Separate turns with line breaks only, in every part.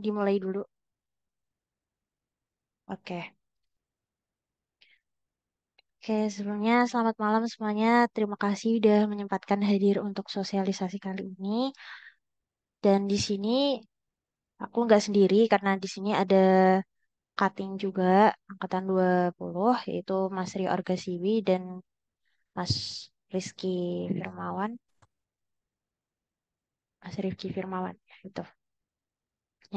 Dimulai dulu. Oke. Oke, sebelumnya selamat malam semuanya. Terima kasih udah menyempatkan hadir untuk sosialisasi kali ini. Dan di sini aku nggak sendiri karena di sini ada cutting juga angkatan 20 yaitu Mas Rio Argasiwi dan Mas Rizky Firmawan. Mas Rizky Firmawan ya, itu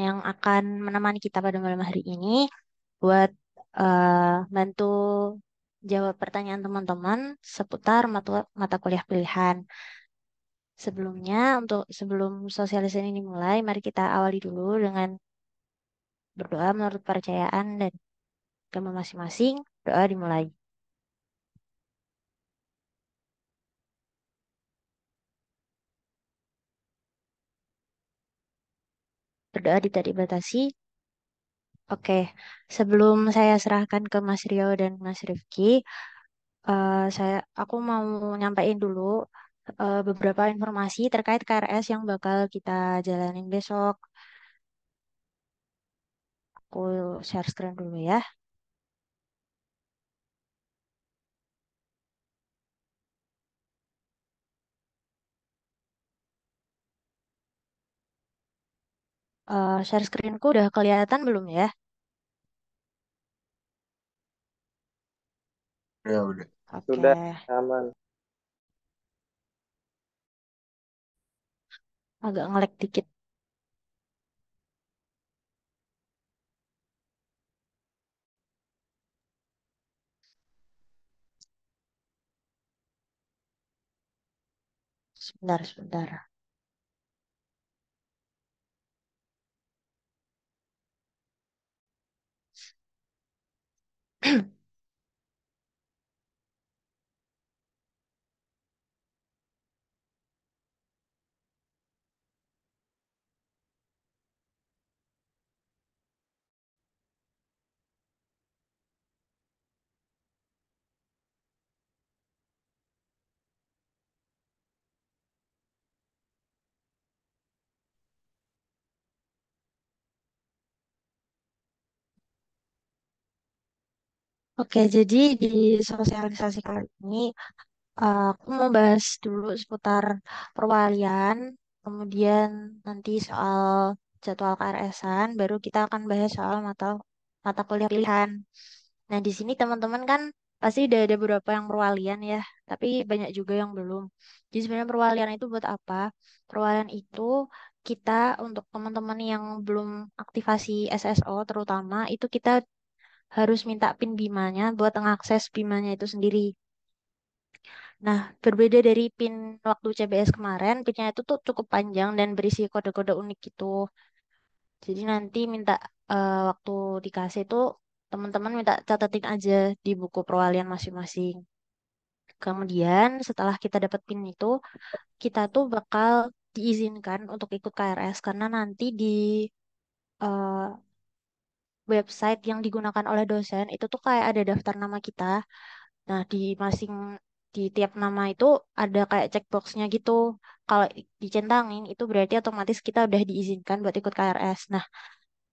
yang akan menemani kita pada malam hari ini buat bantu jawab pertanyaan teman-teman seputar mata kuliah pilihan. Sebelum sosialisasi ini mulai, mari kita awali dulu dengan berdoa menurut percayaan dan agama masing-masing. Doa dimulai. Berdoa tidak dibatasi. Oke, sebelum saya serahkan ke Mas Rio dan Mas Rifki, aku mau nyampaikan dulu beberapa informasi terkait KRS yang bakal kita jalanin besok. Aku share screen dulu ya. Share screenku udah kelihatan belum ya?
Ya udah.
Oke,
Sudah aman.
agak ngelek dikit. Sebentar, sebentar. Oke, jadi di sosialisasi kali ini aku mau bahas dulu seputar perwalian, kemudian nanti soal jadwal KRS-an, baru kita akan bahas soal mata mata kuliah pilihan. Nah, di sini teman-teman kan pasti udah ada beberapa yang perwalian ya, tapi banyak juga yang belum. Jadi sebenarnya perwalian itu buat apa? Perwalian itu kita untuk teman-teman yang belum aktivasi SSO terutama itu kita harus minta PIN BIMA-nya buat mengakses BIMA-nya itu sendiri. Nah, berbeda dari PIN waktu CBS kemarin, PIN-nya itu tuh cukup panjang dan berisi kode-kode unik gitu. Jadi nanti waktu dikasih tuh teman-teman minta catetin aja di buku perwalian masing-masing. Kemudian setelah kita dapat PIN itu, kita tuh bakal diizinkan untuk ikut KRS karena nanti di eh, website yang digunakan oleh dosen itu tuh kayak ada daftar nama kita. Nah, di tiap nama itu ada kayak checkboxnya gitu. Kalau dicentangin itu berarti otomatis kita udah diizinkan buat ikut KRS. Nah,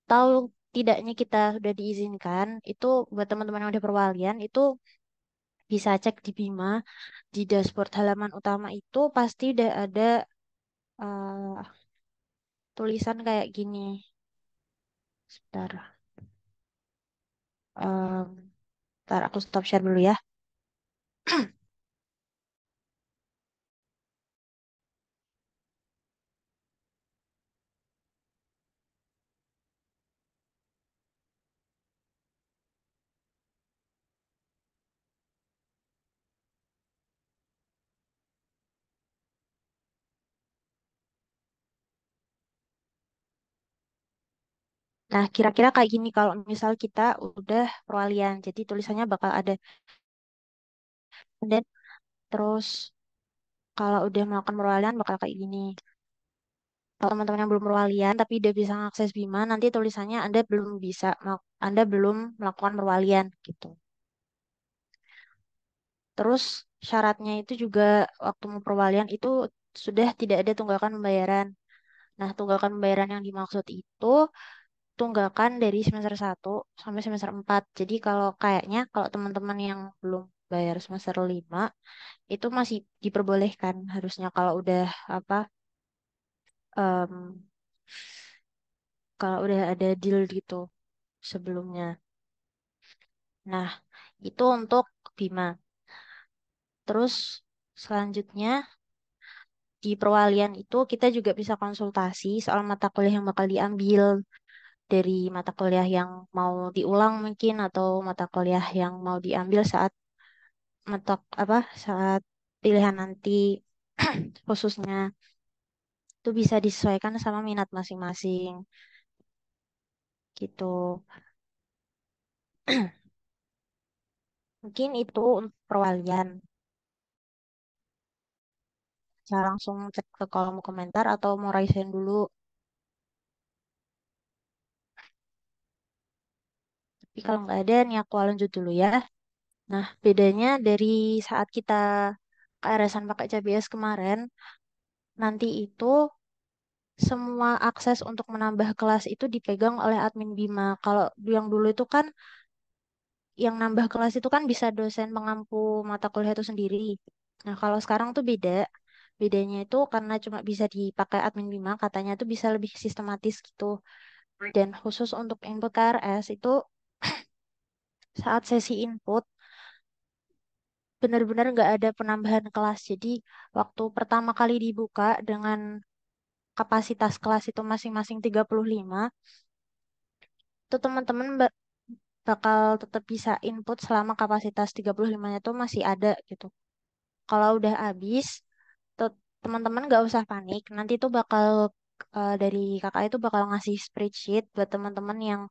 tahu tidaknya kita sudah diizinkan itu buat teman-teman yang udah perwalian itu bisa cek di Bima di dashboard halaman utama itu pasti udah ada eh, tulisan kayak gini. Sebentar, em, ntar aku stop share dulu ya. Nah, kira-kira kayak gini kalau misal kita udah perwalian. Jadi tulisannya bakal ada. Dan terus kalau udah melakukan perwalian bakal kayak gini. Kalau teman-teman yang belum perwalian tapi udah bisa mengakses Bima, nanti tulisannya Anda belum melakukan perwalian gitu. Terus syaratnya itu juga waktu mau perwalian itu sudah tidak ada tunggakan pembayaran. Nah, tunggakan pembayaran yang dimaksud itu tunggakan dari semester 1 sampai semester 4. Jadi kalau teman-teman yang belum bayar semester 5 itu masih diperbolehkan harusnya kalau udah apa em, kalau udah ada deal gitu sebelumnya. Nah, itu untuk Bima. Terus selanjutnya di perwalian itu kita juga bisa konsultasi soal mata kuliah yang bakal diambil dari mata kuliah yang mau diulang mungkin atau mata kuliah yang mau diambil mata saat pilihan nanti khususnya itu bisa disesuaikan sama minat masing-masing gitu. Mungkin itu untuk perwalian. Saya langsung cek ke kolom komentar atau mau raisin dulu. Tapi kalau nggak ada nih aku lanjut dulu ya. Nah, bedanya dari saat kita KRS-an pakai CBS kemarin, nanti itu semua akses untuk menambah kelas itu dipegang oleh admin Bima. Kalau yang dulu itu kan, yang nambah kelas itu kan bisa dosen pengampu mata kuliah itu sendiri. Nah, kalau sekarang tuh beda. Bedanya itu karena cuma bisa dipakai admin Bima, katanya tuh bisa lebih sistematis gitu. Dan khusus untuk input KRS itu saat sesi input, benar-benar nggak ada penambahan kelas. Jadi, waktu pertama kali dibuka dengan kapasitas kelas itu masing-masing 35, itu teman-teman bakal tetap bisa input selama kapasitas 35-nya itu masih ada gitu. Kalau udah habis, teman-teman nggak usah panik. Nanti tuh dari kakak itu bakal ngasih spreadsheet buat teman-teman yang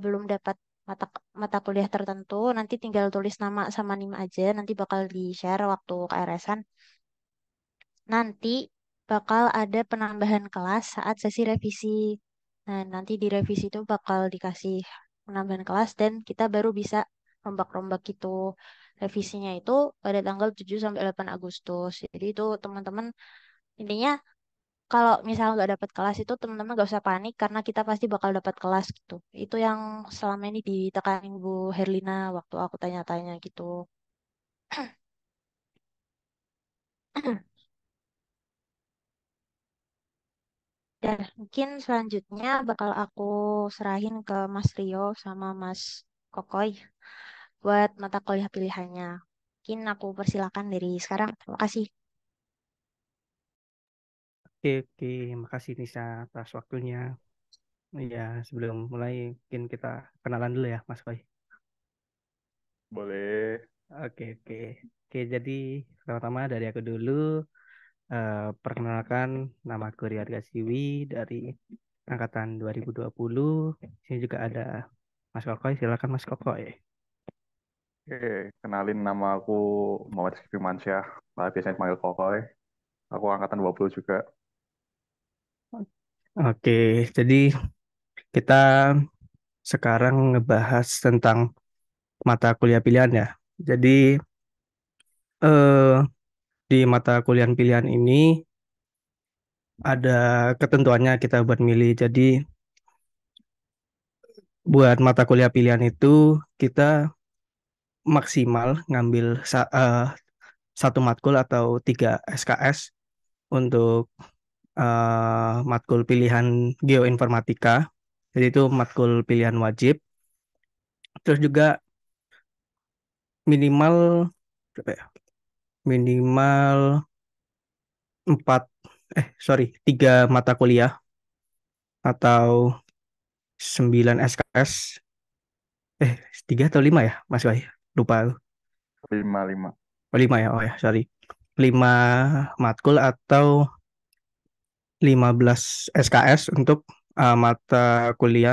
belum dapat mata mata kuliah tertentu. Nanti tinggal tulis nama sama NIM aja. Nanti bakal di-share waktu KRS-an. Nanti bakal ada penambahan kelas saat sesi revisi. Nah, nanti di revisi itu bakal dikasih penambahan kelas dan kita baru bisa rombak-rombak gitu. Revisinya itu pada tanggal 7 sampai 8 Agustus. Jadi itu teman-teman intinya kalau misalnya nggak dapat kelas itu teman-teman nggak usah panik karena kita pasti bakal dapat kelas gitu. Itu yang selama ini ditekanin Bu Herlina waktu aku tanya-tanya gitu. Dan mungkin selanjutnya bakal aku serahin ke Mas Rio sama Mas Kokoy buat mata kuliah pilihannya. Mungkin aku persilakan dari sekarang. Terima kasih.
Oke, oke. Makasih Nisa atas waktunya. Ya, sebelum mulai mungkin kita kenalan dulu ya, Mas Koi.
Boleh.
Oke, oke. Oke, jadi pertama-tama dari aku dulu, perkenalkan nama aku Riyad Gasiwi dari angkatan 2020. Sini juga ada Mas Kokoy, silakan Mas Kokoy.
Oke, kenalin nama aku Muhammad Rizky Firmansyah. Biasanya dipanggil Kokoy. Aku angkatan 20 juga.
Oke, jadi kita sekarang ngebahas tentang mata kuliah pilihan ya. Jadi eh, di mata kuliah pilihan ini ada ketentuannya kita buat milih. Jadi buat mata kuliah pilihan itu kita maksimal ngambil satu matkul atau 3 SKS untuk matkul pilihan geoinformatika. Jadi itu matkul pilihan wajib. Terus juga minimal berapa ya? Minimal 4 3 mata kuliah atau 9 SKS. Eh, 3 atau 5 ya, Mas Wahyu? Lupa aku.
5-5.
Oh, 5 ya, oh ya, sorry. 5 matkul atau 15 SKS untuk mata kuliah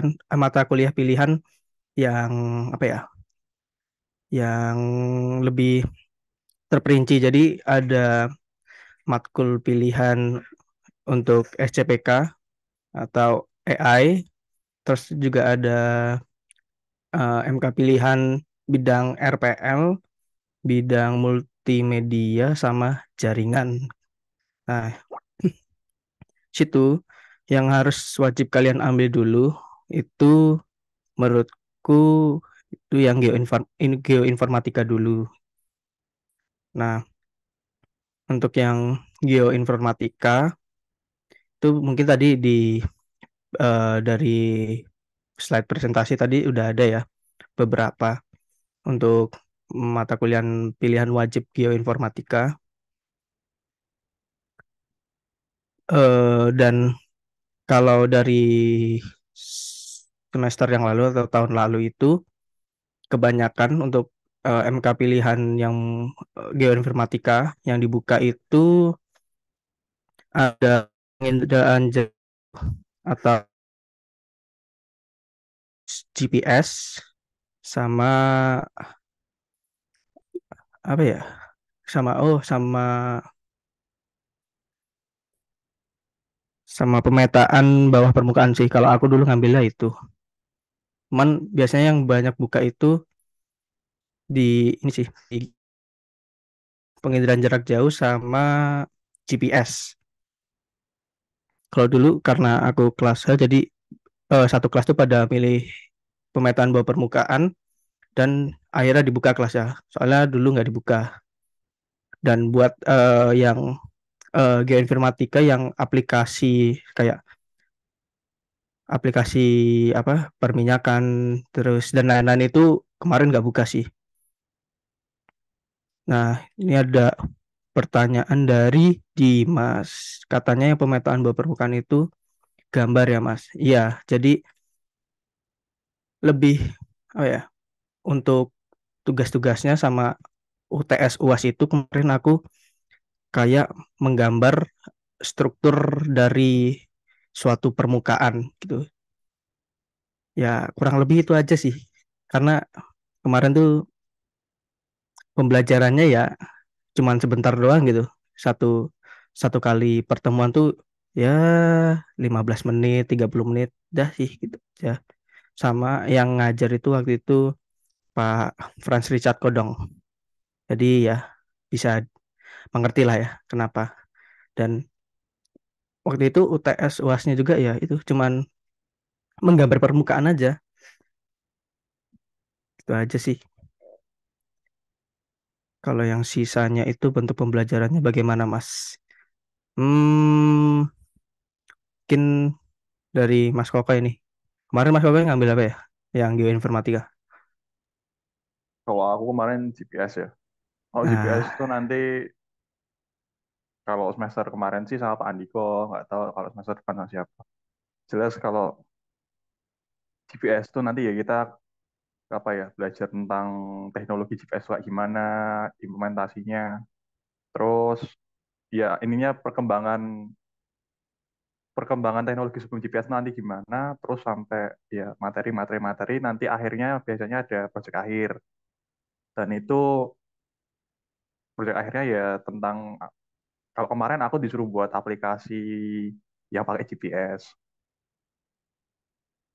pilihan yang apa ya? Yang lebih terperinci. Jadi ada matkul pilihan untuk SCPK atau AI, terus juga ada MK pilihan bidang RPL, bidang multimedia sama jaringan. Nah, situ. yang harus wajib kalian ambil dulu itu menurutku itu yang geoinformatika dulu. Nah, untuk yang geoinformatika itu mungkin tadi dari slide presentasi tadi udah ada ya beberapa untuk mata kuliah pilihan wajib geoinformatika. Dan kalau dari semester yang lalu atau tahun lalu itu kebanyakan untuk MK pilihan yang geoinformatika yang dibuka itu ada penginderaan atau GPS sama apa ya? Sama pemetaan bawah permukaan sih. Kalau aku dulu ngambilnya itu. Cuman biasanya yang banyak buka itu di ini sih, di penginderaan jarak jauh sama GPS. Kalau dulu karena aku kelas H, jadi satu kelas tuh pada milih pemetaan bawah permukaan dan akhirnya dibuka kelasnya. Soalnya dulu nggak dibuka. Dan buat yang geoinformatika yang aplikasi kayak aplikasi apa perminyakan terus dan lain-lain itu kemarin nggak buka sih. Nah, ini ada pertanyaan dari Dimas. Katanya yang pemetaan bawah permukaan itu gambar ya, Mas. Iya, jadi lebih apa ya untuk tugas-tugasnya sama UTS UAS itu kemarin aku kayak menggambar struktur dari suatu permukaan gitu. Ya, kurang lebih itu aja sih. Karena kemarin tuh pembelajarannya ya cuman sebentar doang gitu. Satu satu kali pertemuan tuh ya 15 menit, 30 menit dah sih gitu. Ya, sama yang ngajar itu waktu itu Pak Franz Richard Kodong. Jadi ya bisa mengerti lah ya kenapa. Dan waktu itu UTS UASnya juga ya itu cuman menggambar permukaan aja. Itu aja sih. Kalau yang sisanya itu bentuk pembelajarannya bagaimana, Mas? Hmm, mungkin dari Mas Koko ini. Kemarin Mas Koko ngambil apa ya? Yang geoinformatika.
Kalau aku kemarin GPS ya. Kalau GPS
Nah,
tuh nanti kalau semester kemarin sih sama Pak Andiko, nggak tahu kalau semester depan sama siapa. Jelas kalau GPS tuh nanti ya kita apa ya belajar tentang teknologi GPS kayak gimana, implementasinya, terus ya ininya perkembangan perkembangan teknologi sebelum GPS nanti gimana, terus sampai ya materi nanti akhirnya biasanya ada proyek akhir dan itu proyek akhirnya ya tentang kalau kemarin aku disuruh buat aplikasi yang pakai GPS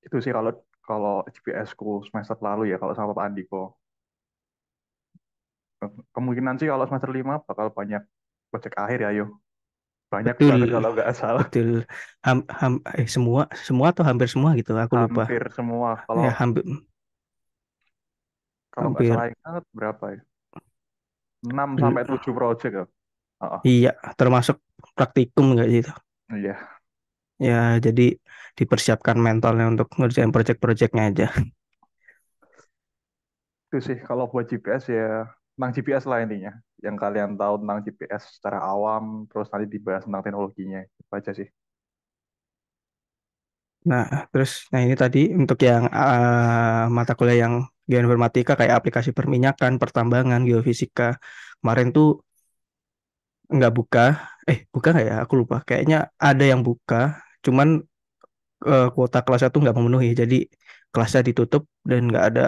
itu sih kalau kalau GPS ku semester lalu ya kalau sama Pak Andiko kemungkinan sih kalau semester 5 bakal banyak proyek akhir ya yo banyak
betul,
banget kalau nggak salah
betul. Semua, semua atau hampir semua gitu. Aku lupa.
hampir semua kalau
Ya, hampir,
kalau nggak
hampir.
salah ingat berapa ya 6
L-
sampai 7 proyek ya. Heeh.
Iya, termasuk praktikum nggak gitu.
Iya,
Ya, jadi dipersiapkan mentalnya untuk ngerjain project-projectnya aja.
itu sih kalau buat GPS ya tentang GPS lah intinya. Yang kalian tahu tentang GPS secara awam, terus nanti dibahas tentang teknologinya. Itu aja sih.
Nah, terus, nah ini tadi untuk yang mata kuliah yang geoinformatika kayak aplikasi perminyakan, pertambangan, geofisika. Kemarin tuh nggak buka, buka nggak ya? Aku lupa. Kayaknya ada yang buka, cuman kuota kelasnya tuh nggak memenuhi. Jadi kelasnya ditutup dan nggak ada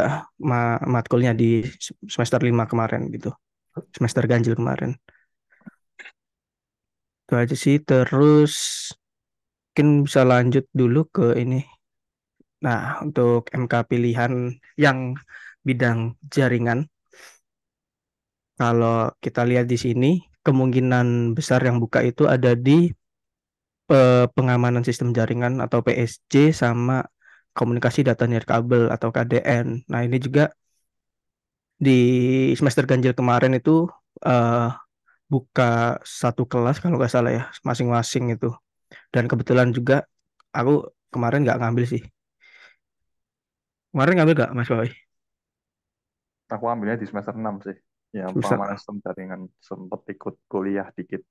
matkulnya di semester 5 kemarin gitu. Semester ganjil kemarin. Itu aja sih. Terus mungkin bisa lanjut dulu ke ini. Nah, untuk MK pilihan yang bidang jaringan, kalau kita lihat di sini, kemungkinan besar yang buka itu ada di pengamanan sistem jaringan atau PSG sama komunikasi data nirkabel atau KDN. Nah, ini juga di semester ganjil kemarin itu eh, buka satu kelas kalau nggak salah ya, masing-masing itu. Dan kebetulan juga aku kemarin nggak ngambil sih. Kemarin ngambil nggak Mas Boy?
Aku ambilnya di semester 6 sih. Ya, pengamanan
Semester.
sistem jaringan sempet ikut kuliah dikit.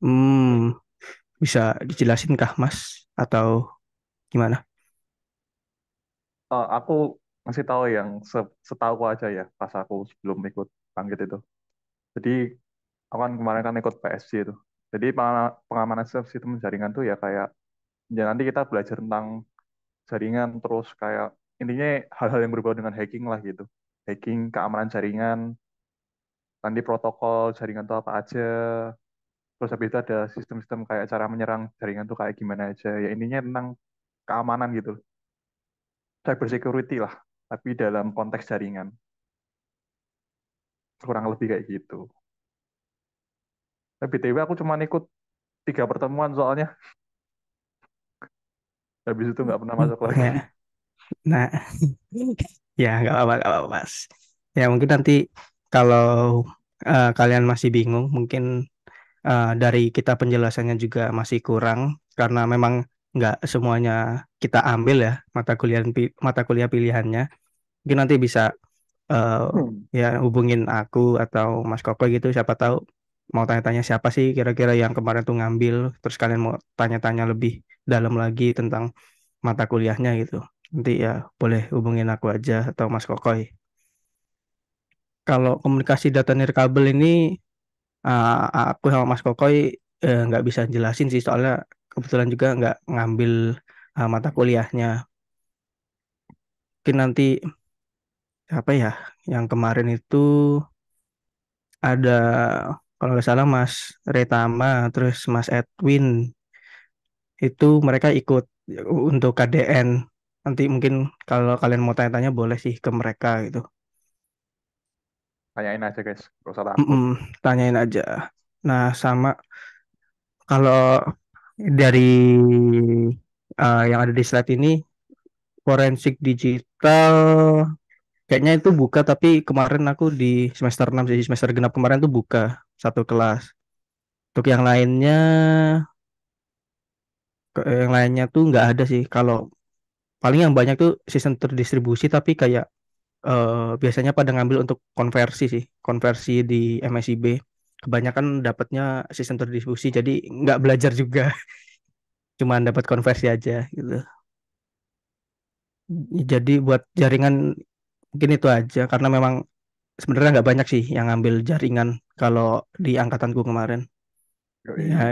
Hmm, bisa dijelasin kah Mas? Atau gimana?
Aku masih tahu yang setahu aja ya pas aku sebelum ikut bangkit itu. Jadi aku kan kemarin kan ikut PSG itu. Jadi pengamanan sistem jaringan tuh ya kayak ya nanti kita belajar tentang jaringan terus kayak intinya hal-hal yang berbau dengan hacking lah gitu. Hacking, keamanan jaringan, nanti protokol jaringan tuh apa aja. Terus habis itu ada sistem-sistem kayak cara menyerang jaringan tuh kayak gimana aja. Ya intinya tentang keamanan gitu. Cyber security lah, tapi dalam konteks jaringan. Kurang lebih kayak gitu. Tapi BTW aku cuma ikut 3 pertemuan soalnya. Habis itu nggak pernah masuk lagi.
Ya, nah, ya nggak apa-apa Mas. Ya mungkin nanti kalau kalian masih bingung, mungkin dari kita penjelasannya juga masih kurang karena memang nggak semuanya kita ambil ya mata kuliah pilihannya. Mungkin nanti bisa eh,
Hmm.
ya hubungin aku atau Mas Koko gitu, siapa tahu mau tanya-tanya siapa sih kira-kira yang kemarin tuh ngambil, terus kalian mau tanya-tanya lebih dalam lagi tentang mata kuliahnya gitu. Nanti ya boleh hubungin aku aja atau Mas Kokoy. Kalau komunikasi data nirkabel ini aku sama Mas Kokoy nggak bisa jelasin sih soalnya kebetulan juga nggak ngambil mata kuliahnya. Mungkin nanti apa ya yang kemarin itu ada kalau nggak salah Mas Retama terus Mas Edwin itu mereka ikut untuk KDN. Nanti mungkin kalau kalian mau tanya-tanya boleh sih ke mereka gitu.
Tanyain aja guys, gak usah takut.
Mm-mm, tanyain aja. Nah, sama kalau dari yang ada di slide ini forensik digital kayaknya itu buka tapi kemarin aku di semester 6 sih semester genap kemarin tuh buka satu kelas. Untuk yang lainnya tuh nggak ada sih. Kalau paling yang banyak tuh sistem terdistribusi tapi kayak biasanya pada ngambil untuk konversi sih, konversi di MSIB. Kebanyakan dapatnya sistem terdistribusi jadi nggak belajar juga, cuma dapat konversi aja gitu. Jadi buat jaringan mungkin itu aja karena memang sebenarnya nggak banyak sih yang ngambil jaringan kalau di angkatanku kemarin.
Yoi.
Ya,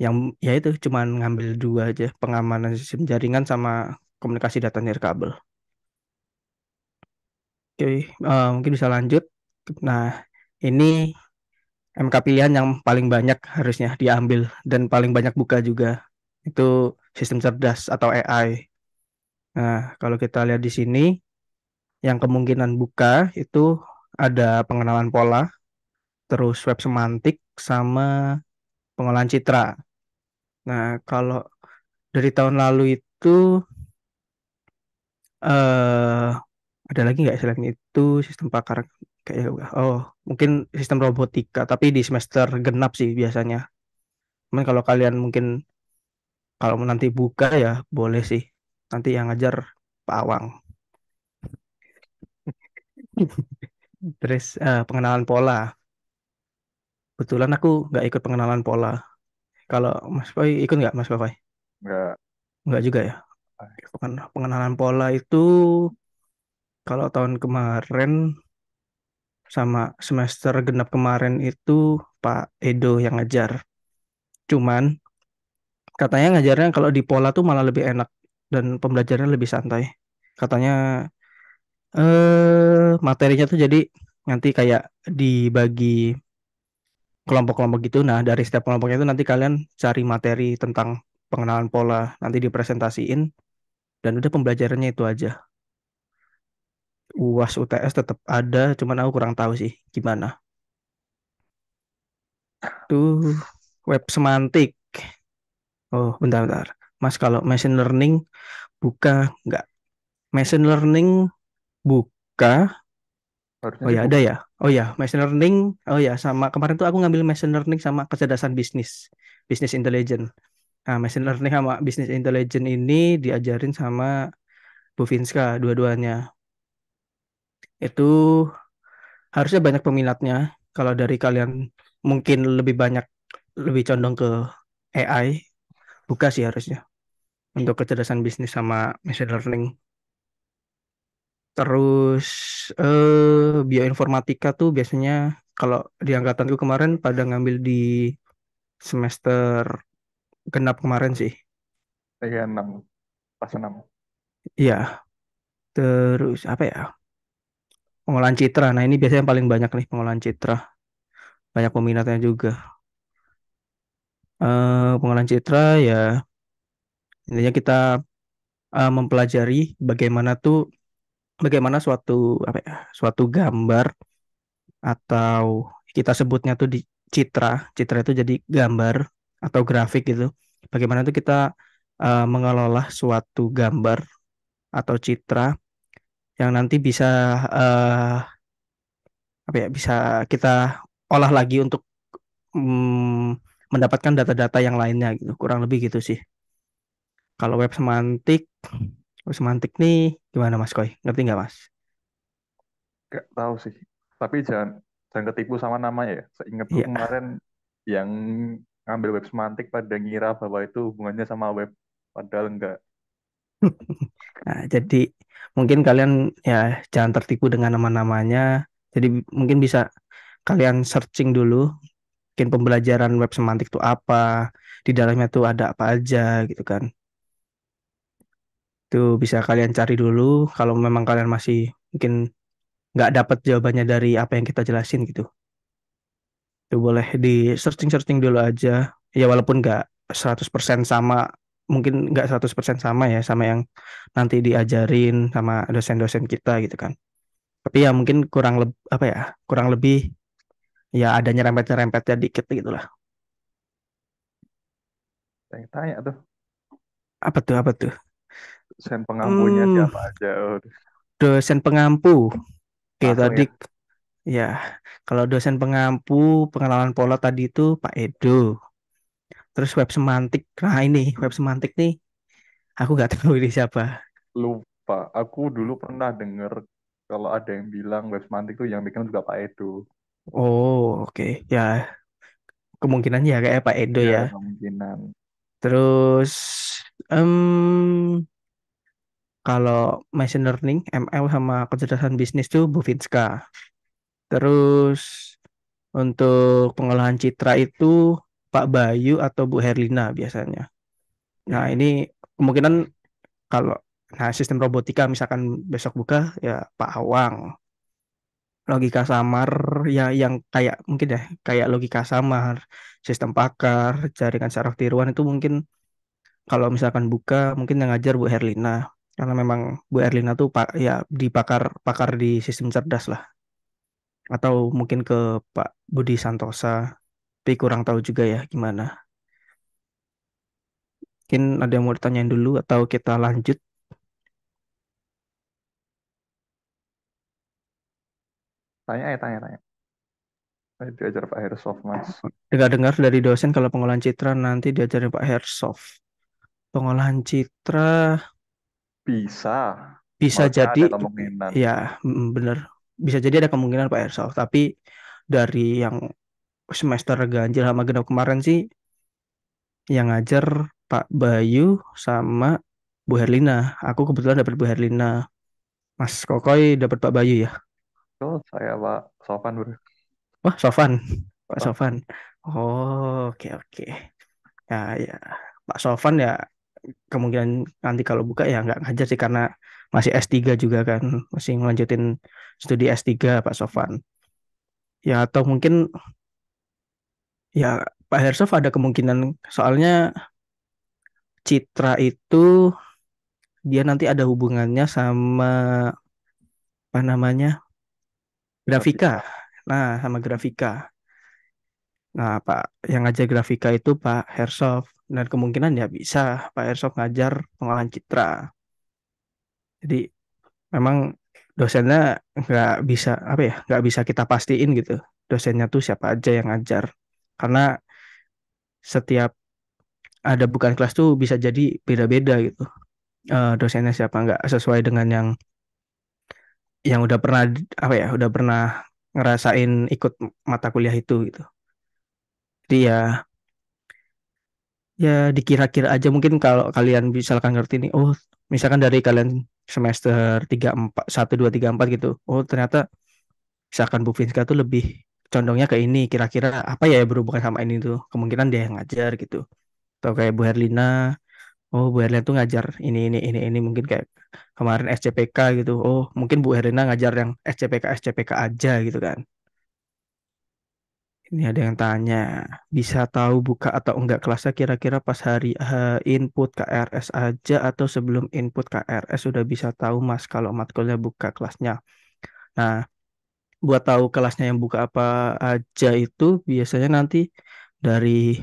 yang ya itu cuman ngambil dua aja, pengamanan sistem jaringan sama komunikasi data nirkabel. Oke, mungkin bisa lanjut. Nah, ini MK pilihan yang paling banyak harusnya diambil dan paling banyak buka juga. Itu sistem cerdas atau AI. Nah, kalau kita lihat di sini, yang kemungkinan buka itu ada pengenalan pola, terus web semantik, sama pengolahan citra. Nah, kalau dari tahun lalu itu eh ada lagi nggak selain itu sistem pakar kayak oh mungkin sistem robotika tapi di semester genap sih biasanya. Cuman kalau kalian mungkin kalau nanti buka ya boleh sih. Nanti yang ngajar Pak Awang. Terus pengenalan pola. Kebetulan aku nggak ikut pengenalan pola. Kalau Mas Koi ikut nggak Mas Koi?
Nggak.
Nggak juga ya. Pengenalan pola itu kalau tahun kemarin sama semester genap kemarin itu Pak Edo yang ngajar. Cuman katanya ngajarnya kalau di pola tuh malah lebih enak dan pembelajarannya lebih santai. Katanya materinya tuh jadi nanti kayak dibagi kelompok-kelompok gitu. Nah, dari setiap kelompoknya itu nanti kalian cari materi tentang pengenalan pola, nanti dipresentasiin dan udah pembelajarannya itu aja. UAS UTS tetap ada, cuman aku kurang tahu sih gimana. Tuh web semantik. Oh, bentar-bentar. Mas, kalau machine learning buka nggak? Machine learning buka.
Harusnya
Oh
sih
ya, ada
buka.
ya. Oh ya, machine learning. Oh ya, sama kemarin tuh aku ngambil machine learning sama kecerdasan bisnis, business intelligence. Nah, machine learning sama business intelligence ini diajarin sama Bu Finska dua-duanya. Itu harusnya banyak peminatnya. Kalau dari kalian mungkin lebih banyak, lebih condong ke AI, buka sih harusnya untuk kecerdasan bisnis sama machine learning. Terus bioinformatika tuh biasanya kalau di angkatanku kemarin pada ngambil di semester genap kemarin sih.
Iya, 6, pas 6.
Iya, terus apa ya? Pengolahan citra. Nah, ini biasanya yang paling banyak nih pengolahan citra. Banyak peminatnya juga. Pengolahan citra ya intinya kita mempelajari bagaimana suatu apa ya, suatu gambar atau kita sebutnya tuh di citra. Citra itu jadi gambar atau grafik gitu. Bagaimana tuh kita mengelola suatu gambar atau citra yang nanti bisa apa ya, bisa kita olah lagi untuk mendapatkan data-data yang lainnya gitu. Kurang lebih gitu sih. Kalau web semantik nih gimana Mas Koy? Ngerti nggak Mas?
Gak tahu sih. Tapi jangan jangan ketipu sama namanya ya. Seingatku
Iya.
kemarin yang ngambil web semantik pada ngira bahwa itu hubungannya sama web, padahal enggak.
Nah, jadi mungkin kalian ya jangan tertipu dengan nama-namanya. Jadi mungkin bisa kalian searching dulu, mungkin pembelajaran web semantik itu apa, di dalamnya tuh ada apa aja gitu kan. Itu bisa kalian cari dulu kalau memang kalian masih mungkin nggak dapat jawabannya dari apa yang kita jelasin gitu. Itu boleh di searching-searching dulu aja. Ya walaupun nggak 100% sama, mungkin nggak 100% sama ya sama yang nanti diajarin sama dosen-dosen kita gitu kan. Tapi ya mungkin apa ya, kurang lebih ya ada nyerempet-nyerempetnya dikit gitu lah.
Tanya-tanya tuh,
Apa tuh, apa tuh?
dosen pengampunya
Hmm,
siapa aja. Oh,
dosen pengampu. Oke,
langsung
tadi
ya,
ya kalau dosen pengampu pengenalan pola tadi itu Pak Edo. Terus web semantik. Nah ini web semantik nih, aku nggak tahu ini siapa.
lupa. Aku dulu pernah denger kalau ada yang bilang web semantik tuh yang bikin juga Pak Edo.
Oh, oke. Ya, kemungkinan ya kayak Pak Edo
Ya,
ya.
kemungkinan.
Terus em, kalau machine learning, ML sama kecerdasan bisnis tuh Bu Finska. Terus untuk pengolahan citra itu Pak Bayu atau Bu Herlina biasanya. Nah, ini kemungkinan kalau sistem robotika misalkan besok buka ya Pak Awang. Logika samar ya yang kayak mungkin ya kayak logika samar, sistem pakar, jaringan saraf tiruan itu mungkin kalau misalkan buka mungkin yang ngajar Bu Herlina karena memang Bu Herlina tuh pak ya di pakar di sistem cerdas lah atau mungkin ke Pak Budi Santosa tapi kurang tahu juga ya gimana. Mungkin ada yang mau ditanyain dulu atau kita lanjut.
Tanya. Saya diajar Pak Hersov, Mas.
Dengar-dengar dari dosen kalau pengolahan citra nanti diajarin Pak Hersov. Pengolahan citra
Bisa.
bisa
Maksudnya
jadi
ada kemungkinan.
ya bener bisa jadi ada kemungkinan Pak Hersov tapi dari yang semester ganjil sama genap kemarin sih yang ngajar Pak Bayu sama Bu Herlina. Aku kebetulan dapat Bu Herlina. Mas Kokoy dapat Pak Bayu ya.
Oh, saya Pak Sofan, bro.
Wah, Sofan. Pak
Oh,
Sofan. Oh, oke oke. Ya ya. Pak Sofan ya kemungkinan nanti kalau buka ya nggak ngajar sih karena masih S3 juga kan. Masih ngelanjutin studi S3 Pak Sofan. Ya atau mungkin ya Pak Hersov ada kemungkinan soalnya Citra itu dia nanti ada hubungannya sama apa namanya grafika.
grafika.
Nah, sama grafika. Nah, Pak yang ngajar grafika itu Pak Hersov. dan kemungkinan ya bisa Pak Airsoft ngajar pengolahan citra. Jadi memang dosennya nggak bisa apa ya, nggak bisa kita pastiin gitu dosennya tuh siapa aja yang ngajar, karena setiap ada bukan kelas tuh bisa jadi beda-beda gitu. Dosennya siapa, nggak sesuai dengan yang udah pernah apa ya, udah pernah ngerasain ikut mata kuliah itu gitu. Jadi ya dikira-kira aja, mungkin kalau kalian misalkan ngerti nih, oh misalkan dari kalian semester 3 4 1 2 3 4 gitu, oh ternyata misalkan Bu Finska tuh lebih condongnya ke ini, kira-kira apa ya berhubungan sama ini tuh, kemungkinan dia yang ngajar gitu. Atau kayak Bu Herlina, oh Bu Herlina tuh ngajar ini mungkin kayak kemarin SCPK gitu, oh mungkin Bu Herlina ngajar yang SCPK aja gitu kan. Ini ada yang tanya, bisa tahu buka atau enggak kelasnya kira-kira pas hari input KRS aja atau sebelum input KRS sudah bisa tahu Mas kalau matkulnya buka kelasnya. Nah, buat tahu kelasnya yang buka apa aja itu biasanya nanti dari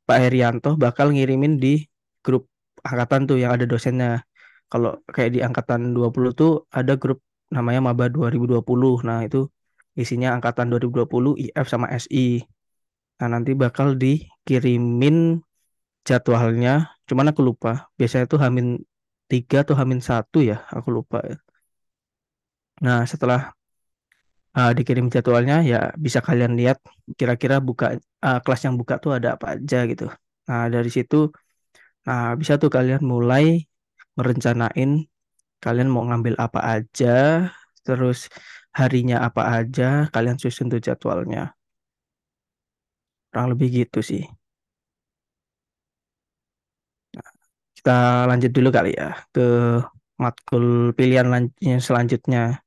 Pak Herianto bakal ngirimin di grup angkatan tuh yang ada dosennya. Kalau kayak di angkatan 20 tuh ada grup namanya Maba 2020. Nah, itu isinya angkatan 2020 IF sama SI. Nah, nanti bakal dikirimin jadwalnya. Cuman aku lupa. Biasanya tuh Hamin 3 atau Hamin 1 ya. Aku lupa. Nah, setelah dikirim jadwalnya ya bisa kalian lihat kira-kira kelas yang buka tuh ada apa aja gitu. Nah, dari situ bisa tuh kalian mulai merencanain kalian mau ngambil apa aja, terus harinya apa aja, kalian susun tuh jadwalnya. Kurang lebih gitu sih. Kita lanjut dulu kali ya ke matkul pilihan yang selanjutnya.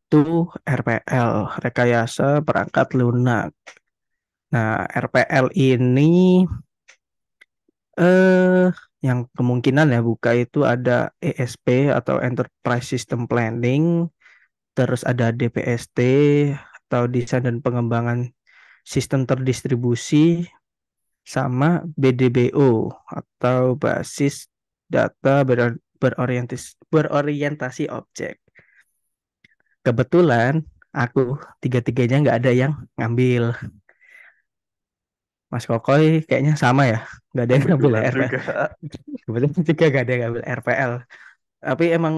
Tuh RPL, Rekayasa Perangkat Lunak. Nah, RPL ini eh yang kemungkinan ya buka itu ada ESP atau Enterprise System Planning, terus ada DPST atau Desain dan Pengembangan Sistem Terdistribusi, sama BDBO atau Basis Data Berorientasi Objek. Kebetulan aku tiga-tiganya nggak ada yang ngambil. Mas Kokoy kayaknya sama ya, nggak ada yang ngambil
Kebetulan
RPL.
juga.
Kebetulan juga nggak ada yang ngambil RPL. Tapi emang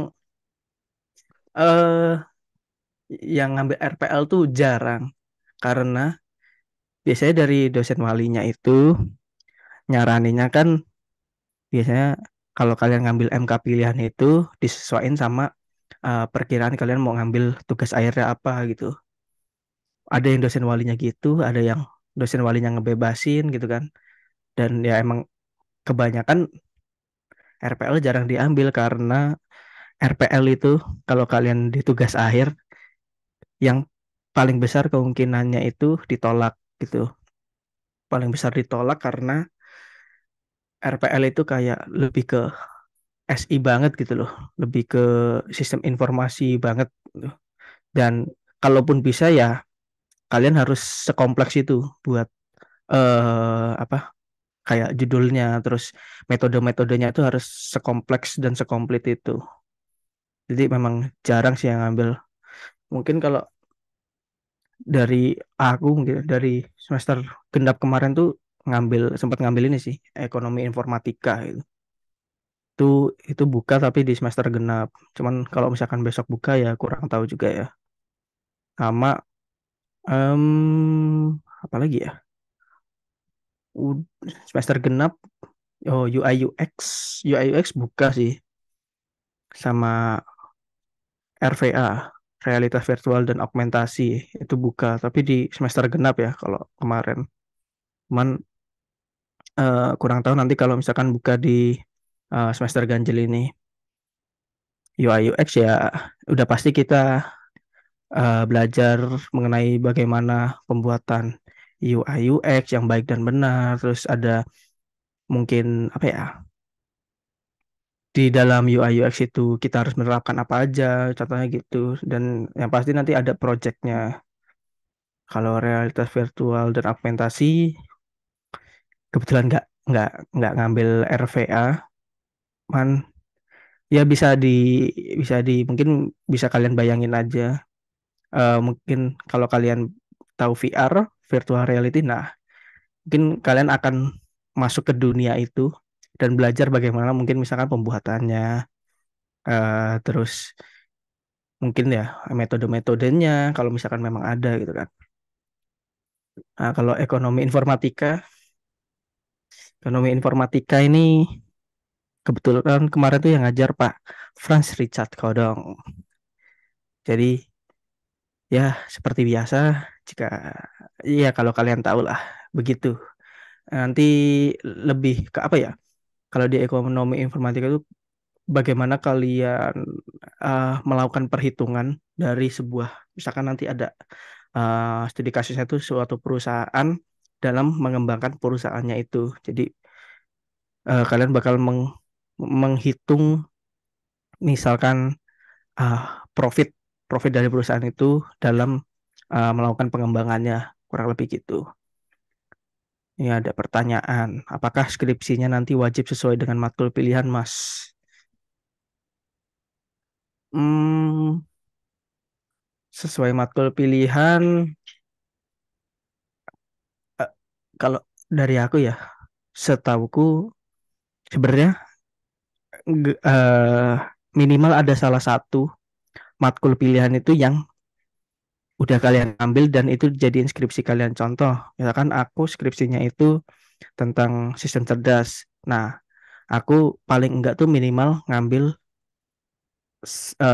eh yang ngambil RPL tuh jarang, karena biasanya dari dosen walinya itu nyaraninnya kan biasanya kalau kalian ngambil MK pilihan itu disesuaikan sama perkiraan kalian mau ngambil tugas akhirnya apa gitu. Ada yang dosen walinya gitu, ada yang dosen walinya ngebebasin gitu kan. Dan ya emang kebanyakan RPL jarang diambil karena RPL itu kalau kalian di tugas akhir yang paling besar kemungkinannya itu ditolak gitu. Paling besar ditolak karena RPL itu kayak lebih ke SI banget gitu loh, lebih ke sistem informasi banget gitu. Dan kalaupun bisa ya kalian harus sekompleks itu buat apa kayak judulnya, terus metode-metodenya itu harus sekompleks dan sekomplit itu. Jadi memang jarang sih yang ngambil. Mungkin kalau dari aku mungkin dari semester genap kemarin tuh sempat ngambil ini sih, ekonomi informatika itu. Itu itu buka tapi di semester genap. Cuman kalau misalkan besok buka ya kurang tahu juga ya. Sama apa lagi ya? U- Semester genap, oh UI UX buka sih, sama RVA, realitas virtual dan augmentasi itu buka, tapi di semester genap ya kalau kemarin. Cuman kurang tahu nanti kalau misalkan buka di semester ganjil ini. UI UX ya udah pasti kita belajar mengenai bagaimana pembuatan UI UX yang baik dan benar. Terus ada mungkin apa ya, di dalam UI UX itu kita harus menerapkan apa aja, contohnya gitu. Dan yang pasti nanti ada projectnya. Kalau realitas virtual dan augmentasi kebetulan nggak nggak ngambil RVA, man ya bisa di mungkin bisa kalian bayangin aja. Mungkin kalau kalian tahu VR, virtual reality, nah mungkin kalian akan masuk ke dunia itu dan belajar bagaimana mungkin misalkan pembuatannya, terus mungkin ya metode-metodenya kalau misalkan memang ada gitu kan. Nah, kalau ekonomi informatika ini kebetulan kemarin tuh yang ngajar Pak Franz Richard Kodong. Jadi ya seperti biasa, jika ya kalau kalian tahu lah begitu. Nanti lebih ke apa ya? Kalau di ekonomi informatika itu bagaimana kalian melakukan perhitungan dari sebuah, misalkan nanti ada studi kasusnya itu suatu perusahaan dalam mengembangkan perusahaannya itu. Jadi kalian bakal menghitung misalkan ah, profit profit dari perusahaan itu dalam melakukan pengembangannya, kurang lebih gitu. Ini ada pertanyaan, apakah skripsinya nanti wajib sesuai dengan matkul pilihan, Mas? Hmm, sesuai matkul pilihan, eh, kalau dari aku ya, setauku sebenarnya minimal ada salah satu matkul pilihan itu yang udah kalian ambil dan itu jadi skripsi kalian. Contoh, misalkan aku skripsinya itu tentang sistem cerdas. Nah, aku paling enggak tuh minimal ngambil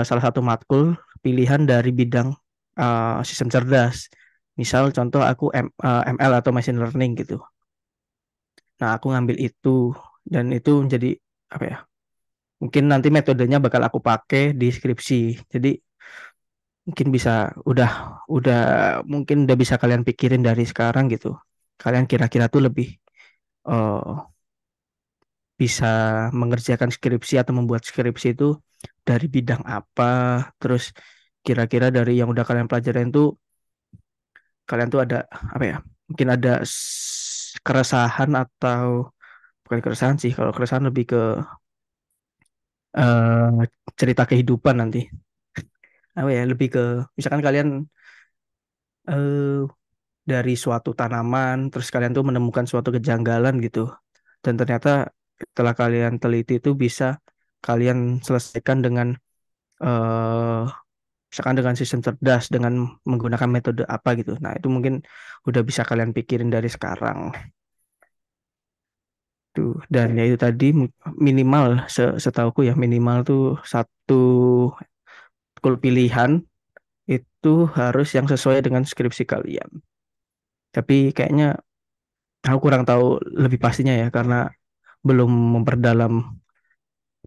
salah satu matkul pilihan dari bidang sistem cerdas. Misal contoh aku ML atau machine learning gitu. Nah, aku ngambil itu dan itu menjadi apa ya? Mungkin nanti metodenya bakal aku pakai di skripsi. Jadi mungkin udah mungkin udah bisa kalian pikirin dari sekarang gitu. Kalian kira-kira tuh lebih eh, bisa mengerjakan skripsi atau membuat skripsi itu dari bidang apa, terus kira-kira dari yang udah kalian pelajarin tuh kalian tuh ada apa ya? Mungkin ada keresahan atau bukan keresahan sih, kalau keresahan lebih ke cerita kehidupan nanti. Apa ya? Lebih ke misalkan kalian eh, dari suatu tanaman, terus kalian tuh menemukan suatu kejanggalan gitu, dan ternyata setelah kalian teliti itu bisa kalian selesaikan dengan eh misalkan dengan sistem cerdas dengan menggunakan metode apa gitu. Nah, itu mungkin udah bisa kalian pikirin dari sekarang. Tuh, dan ya itu tadi minimal setauku ya minimal tuh satu kul pilihan itu harus yang sesuai dengan skripsi kalian. Tapi kayaknya aku kurang tahu lebih pastinya ya karena belum memperdalam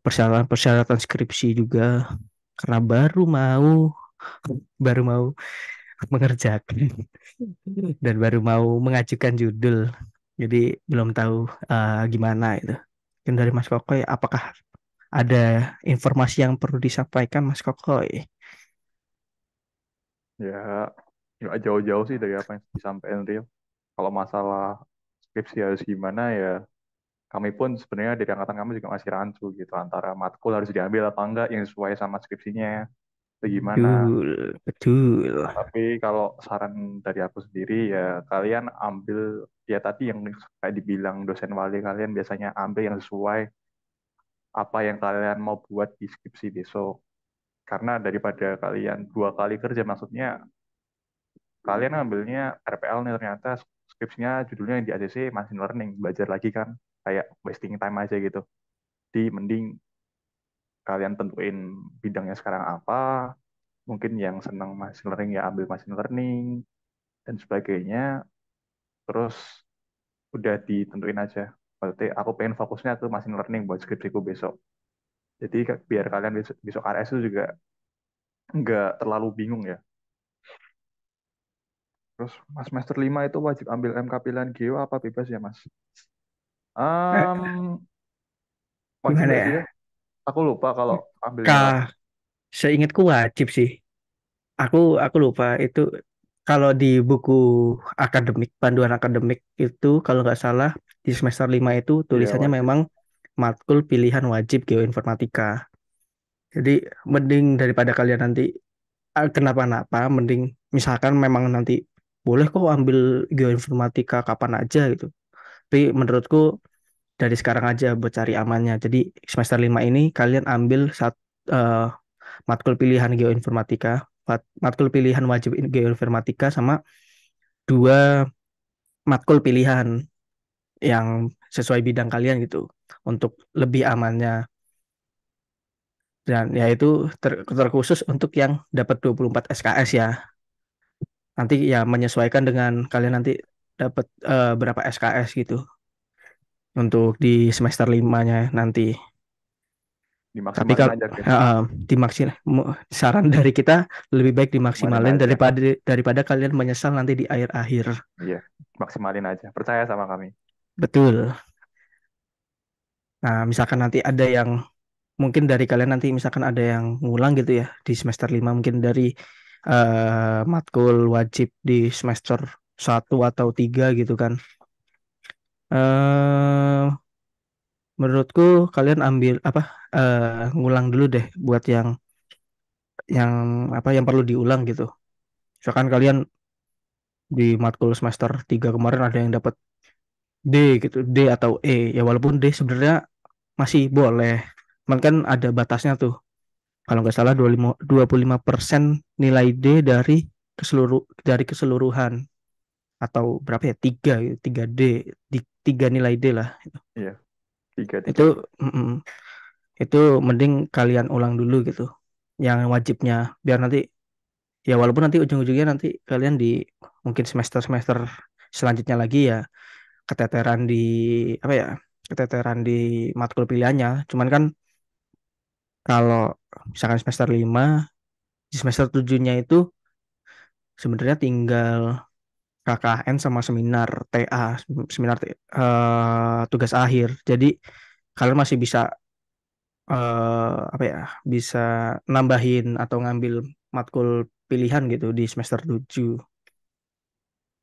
persyaratan-persyaratan skripsi juga karena baru mau mengerjakan dan baru mau mengajukan judul. Jadi belum tahu gimana itu. Mungkin dari Mas Kokoy, apakah ada informasi yang perlu disampaikan Mas Kokoy?
Ya, nggak jauh-jauh sih dari apa yang disampaikan Rio. Kalau masalah skripsi harus gimana ya, kami pun sebenarnya dari angkatan kami juga masih rancu gitu antara matkul harus diambil apa enggak yang sesuai sama skripsinya itu gimana.
Betul, betul.
Tapi kalau saran dari aku sendiri ya kalian ambil ya tadi yang kayak dibilang dosen wali kalian biasanya ambil yang sesuai apa yang kalian mau buat di skripsi besok. Karena daripada kalian dua kali kerja maksudnya kalian ngambilnya RPL nih ternyata skripsinya judulnya yang di ACC machine learning belajar lagi kan kayak wasting time aja gitu. Di mending kalian tentuin bidangnya sekarang apa, mungkin yang senang machine learning ya ambil machine learning dan sebagainya, terus udah ditentuin aja. Berarti aku pengen fokusnya ke machine learning buat skripsiku besok. Jadi biar kalian besok, besok RS itu juga nggak terlalu bingung ya. Terus Mas semester 5 itu wajib ambil MK pilihan Geo apa bebas ya Mas?
Eh,
Wajib
gimana
nggak
ya?
sih ya? Aku lupa kalau ambilnya
Kah,
apa.
seingatku wajib sih. Aku lupa itu kalau di buku akademik, panduan akademik itu kalau nggak salah di semester 5 itu
Iya,
tulisannya
wajib.
memang matkul pilihan wajib geoinformatika. Jadi mending daripada kalian nanti kenapa-napa, mending misalkan memang nanti boleh kok ambil geoinformatika kapan aja gitu. Tapi menurutku dari sekarang aja buat cari amannya. Jadi semester 5 ini kalian ambil eh, matkul pilihan geoinformatika, matkul pilihan wajib geoinformatika sama dua matkul pilihan yang sesuai bidang kalian gitu untuk lebih amannya. Dan ya itu terkhusus untuk yang dapat 24 SKS ya. Nanti ya menyesuaikan dengan kalian nanti dapat berapa SKS gitu untuk di semester limanya nanti. Tapi
Dimaksimalin
kalau
aja, guys.
saran dari kita lebih baik
Maksimalin
dimaksimalin
aja.
daripada kalian menyesal nanti di akhir-akhir.
Iya, maksimalin aja. Percaya sama kami.
Betul. Nah, misalkan nanti ada yang mungkin dari kalian nanti misalkan ada yang ngulang gitu ya di semester 5 mungkin dari matkul wajib di semester 1 atau 3 gitu kan. eh Menurutku kalian ambil apa ngulang dulu deh buat yang apa yang perlu diulang gitu. Misalkan kalian di matkul semester 3 kemarin ada yang dapat D gitu, D atau E. Ya walaupun D sebenarnya masih boleh. Cuman kan ada batasnya tuh. Kalau nggak salah 25% nilai D dari keseluruhan atau berapa ya? 3 gitu, 3D, 3 nilai D lah.
Iya, tiga
Itu
tiga.
mm, itu mending kalian ulang dulu gitu. Yang wajibnya biar nanti ya walaupun nanti ujung-ujungnya nanti kalian di mungkin semester-semester selanjutnya lagi ya keteteran di apa ya? Keteteran di matkul pilihannya. Cuman kan kalau misalkan semester 5 di semester 7-nya itu sebenarnya tinggal KKN sama seminar TA, tugas akhir. Jadi kalian masih bisa apa ya, bisa nambahin atau ngambil matkul pilihan gitu di semester 7.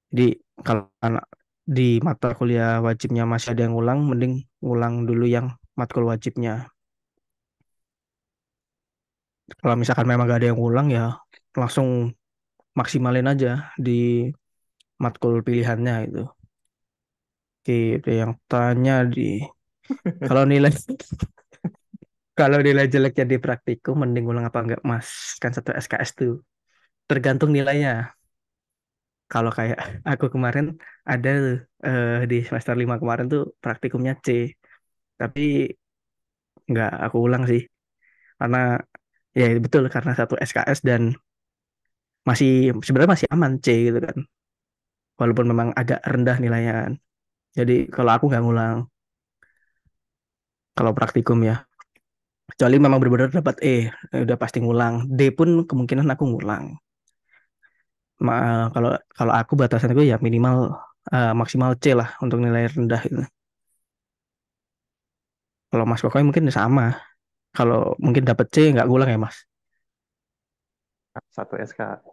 Jadi kalau anak di mata kuliah wajibnya masih ada yang ngulang, mending ngulang dulu yang matkul wajibnya. Kalau misalkan memang gak ada yang ngulang ya langsung maksimalin aja di matkul pilihannya itu. Oke, ada yang tanya di kalau nilai kalau nilai jeleknya di praktikum mending ulang apa enggak Mas? Kan satu SKS tuh tergantung nilainya. Kalau kayak aku kemarin ada di semester 5 kemarin tuh praktikumnya C, tapi nggak aku ulang sih karena ya betul karena satu SKS dan masih sebenarnya masih aman C gitu kan. Walaupun memang agak rendah nilainya kan. Jadi kalau aku nggak ngulang kalau praktikum ya. Kecuali memang benar-benar dapat udah pasti ngulang. D pun kemungkinan aku ngulang. Kalau kalau aku batasan aku ya minimal maksimal C lah untuk nilai rendah itu. Kalau Mas Kokoy mungkin sama. Kalau mungkin dapat C nggak ngulang ya Mas?
Satu SK.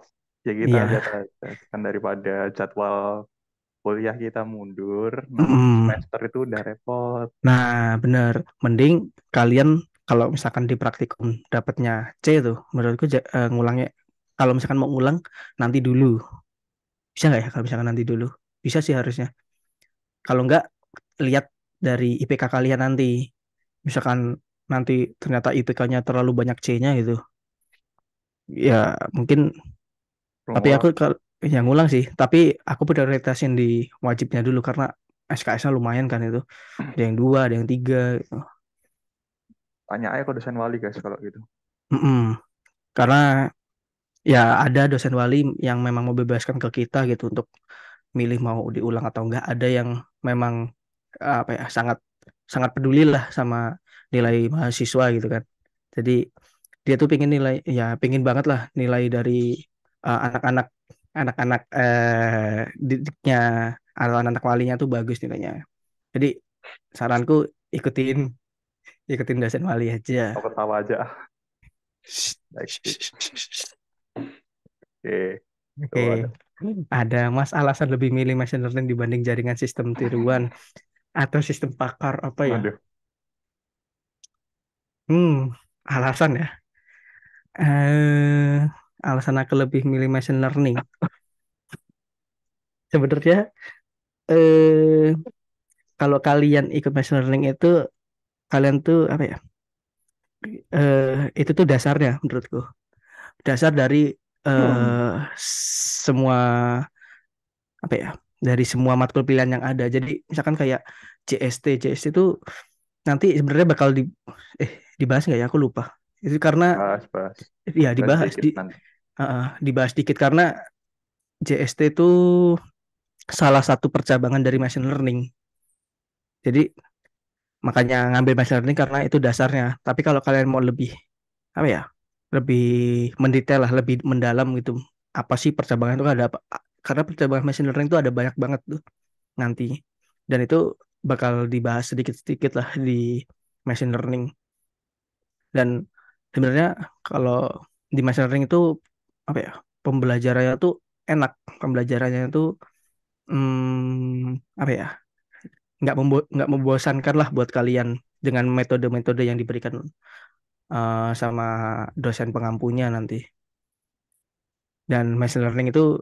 Ya kita lihat
Iya.
aja. Kan daripada jadwal kuliah kita mundur, nambah
Mm.
semester itu udah repot.
Nah, bener. Mending kalian kalau misalkan di praktikum dapatnya C tuh, menurutku ngulangnya. Kalau misalkan mau ngulang nanti dulu. Bisa nggak ya kalau misalkan nanti dulu? Bisa sih harusnya. Kalau nggak, lihat dari IPK kalian nanti. Misalkan nanti ternyata IPK-nya terlalu banyak C-nya gitu. Ya mungkin, tapi
Pengulang.
aku kalau yang ngulang sih. Tapi aku prioritasin di wajibnya dulu karena SKS-nya lumayan kan itu. Ada yang 2, ada yang 3 gitu.
Tanya aja ke dosen wali guys kalau gitu.
Mm-mm. Karena ya ada dosen wali yang memang membebaskan ke kita gitu untuk milih mau diulang atau enggak. Ada yang memang apa ya sangat sangat peduli lah sama nilai mahasiswa gitu kan. Jadi dia tuh pingin nilai ya pingin banget lah nilai dari anak-anak anak-anak didiknya atau anak-anak walinya tuh bagus nilainya. Jadi saranku ikutin ikutin dosen wali aja.
Aku tahu aja. Baik sih. Oke.
Oke,
Tuh ada.
ada Mas alasan lebih milih machine learning dibanding jaringan sistem tiruan. atau sistem pakar apa ya?
Waduh.
Hmm, alasan ya. Eh, alasan aku lebih milih machine learning. Sebenarnya eh kalau kalian ikut machine learning itu kalian tuh apa ya? Itu tuh dasarnya menurutku. Dasar dari eh semua apa ya? Dari semua matkul pilihan yang ada. Jadi misalkan kayak JST itu nanti sebenarnya bakal eh dibahas nggak ya? Aku lupa. Itu karena
Bahas, bahas.
ya
Bahas
dibahas
sedikit nanti.
dibahas dikit karena JST itu salah satu percabangan dari machine learning. Jadi makanya ngambil machine learning karena itu dasarnya. Tapi kalau kalian mau lebih apa ya? Lebih mendetail lah, lebih mendalam gitu. Apa sih percabangan itu ada apa? Karena percabangan machine learning itu ada banyak banget tuh nanti. Dan itu bakal dibahas sedikit-sedikit lah di machine learning. Dan sebenarnya kalau di machine learning itu apa ya? Pembelajarannya tuh enak. Pembelajarannya itu apa ya? Nggak membosankan lah buat kalian dengan metode-metode yang diberikan sama dosen pengampunya nanti. Dan machine learning itu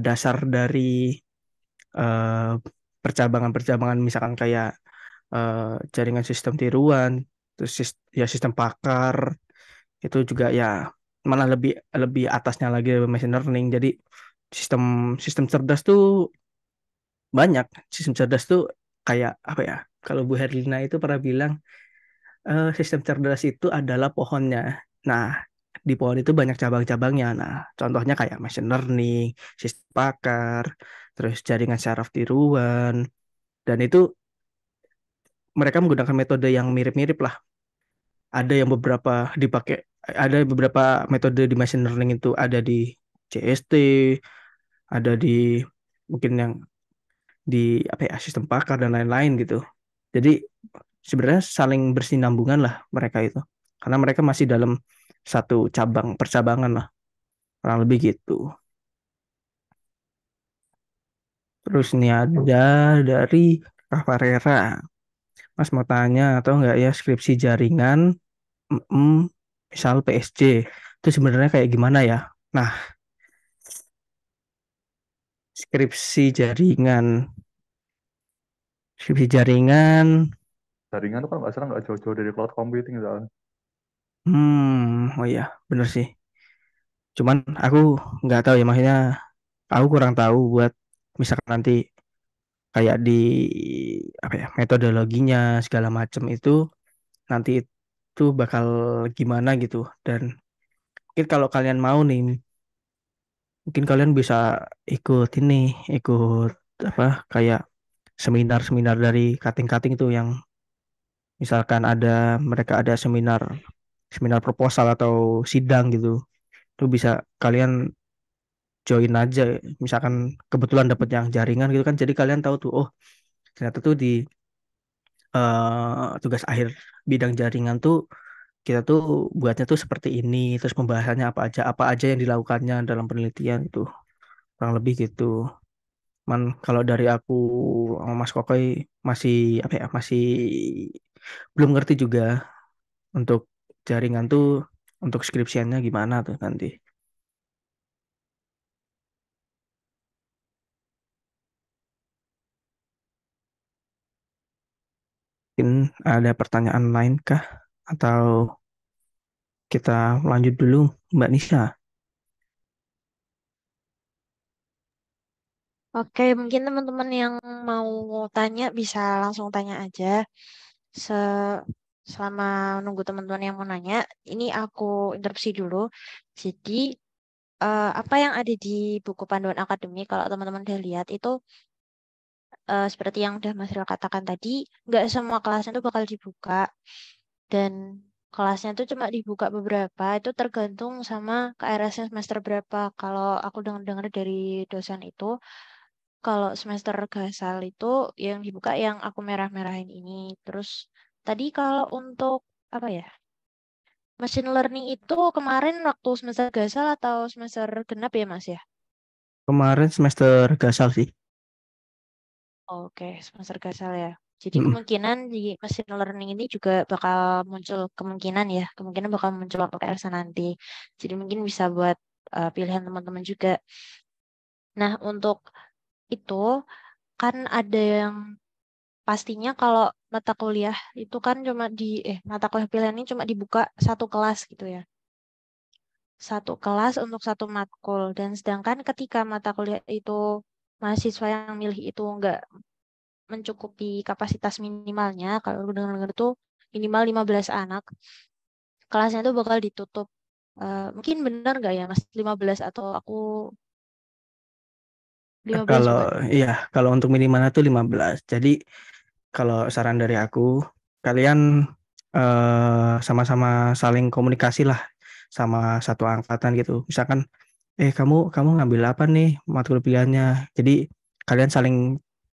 dasar dari eh, percabangan-percabangan misalkan kayak jaringan sistem tiruan, terus ya sistem pakar itu juga ya malah lebih lebih atasnya lagi dari machine learning. Jadi sistem sistem cerdas tuh banyak. Sistem cerdas tuh kayak apa ya? Kalau Bu Herlina itu pernah bilang sistem cerdas itu adalah pohonnya. Nah, di pohon itu banyak cabang-cabangnya. Nah, contohnya kayak machine learning, sistem pakar, terus jaringan saraf tiruan, dan itu mereka menggunakan metode yang mirip-mirip lah. Ada yang beberapa dipakai, ada beberapa metode di machine learning itu ada di CST, ada di mungkin yang di apa ya sistem pakar dan lain-lain gitu. Jadi sebenarnya saling bersinambungan lah mereka itu. Karena mereka masih dalam satu cabang percabangan lah, kurang lebih gitu. Terus ini ada dari Kak Farera. Mas mau tanya atau enggak ya skripsi jaringan, mm, misal PSJ, itu sebenarnya kayak gimana ya? Nah, skripsi jaringan, skripsi jaringan,
Jaringan tuh kan nggak salah nggak jauh-jauh dari cloud computing soalnya.
oh iya, bener sih. Cuman aku nggak tahu ya, maksudnya aku kurang tahu buat misalkan nanti kayak di apa ya metodologinya segala macam itu nanti itu bakal gimana gitu dan mungkin kalau kalian mau nih mungkin kalian bisa ikut ini ikut apa kayak seminar-seminar dari kating-kating tuh yang misalkan mereka ada seminar seminar proposal atau sidang gitu itu bisa kalian join aja misalkan kebetulan dapat yang jaringan gitu kan jadi kalian tahu tuh oh ternyata tuh di tugas akhir bidang jaringan tuh kita tuh buatnya tuh seperti ini terus pembahasannya apa aja yang dilakukannya dalam penelitian itu kurang lebih gitu man kalau dari aku sama Mas Kokoy masih apa ya masih belum ngerti juga untuk jaringan tuh untuk skripsiannya gimana tuh nanti mungkin ada pertanyaan lain kah atau kita lanjut dulu Mbak Nisa.
Oke, mungkin teman-teman yang mau tanya bisa langsung tanya aja. Se Selama nunggu teman-teman yang mau nanya, ini aku interupsi dulu. Jadi, apa yang ada di buku panduan akademik, kalau teman-teman udah lihat, itu seperti yang udah Mas Ril katakan tadi, nggak semua kelasnya itu bakal dibuka. Dan kelasnya itu cuma dibuka beberapa, itu tergantung sama KRS-nya semester berapa. Kalau aku dengar-dengar dari dosen itu, kalau semester gasal itu yang dibuka yang aku merah-merahin ini. Terus tadi kalau untuk apa ya? Machine learning itu kemarin waktu semester gasal atau semester genap ya Mas ya?
Kemarin semester gasal sih
Oke, semester gasal ya. Jadi
Mm-mm.
kemungkinan di machine learning ini juga bakal muncul kemungkinan bakal muncul waktu KRS nanti. Jadi mungkin bisa buat pilihan teman-teman juga. Nah, untuk itu kan ada yang pastinya kalau mata kuliah itu kan cuma mata kuliah pilihan ini cuma dibuka satu kelas gitu ya. Satu kelas untuk satu matkul. Dan sedangkan ketika mata kuliah itu mahasiswa yang milih itu nggak mencukupi kapasitas minimalnya, kalau lu dengar-dengar tuh minimal 15 anak, kelasnya tuh bakal ditutup. Mungkin benar nggak ya Mas 15 atau aku 15
Kalau
bukan?
iya, kalau untuk minimalnya tuh 15. Jadi kalau saran dari aku, kalian sama-sama saling komunikasi lah sama satu angkatan gitu. Misalkan, kamu kamu ngambil apa nih matkul pilihannya? Jadi kalian saling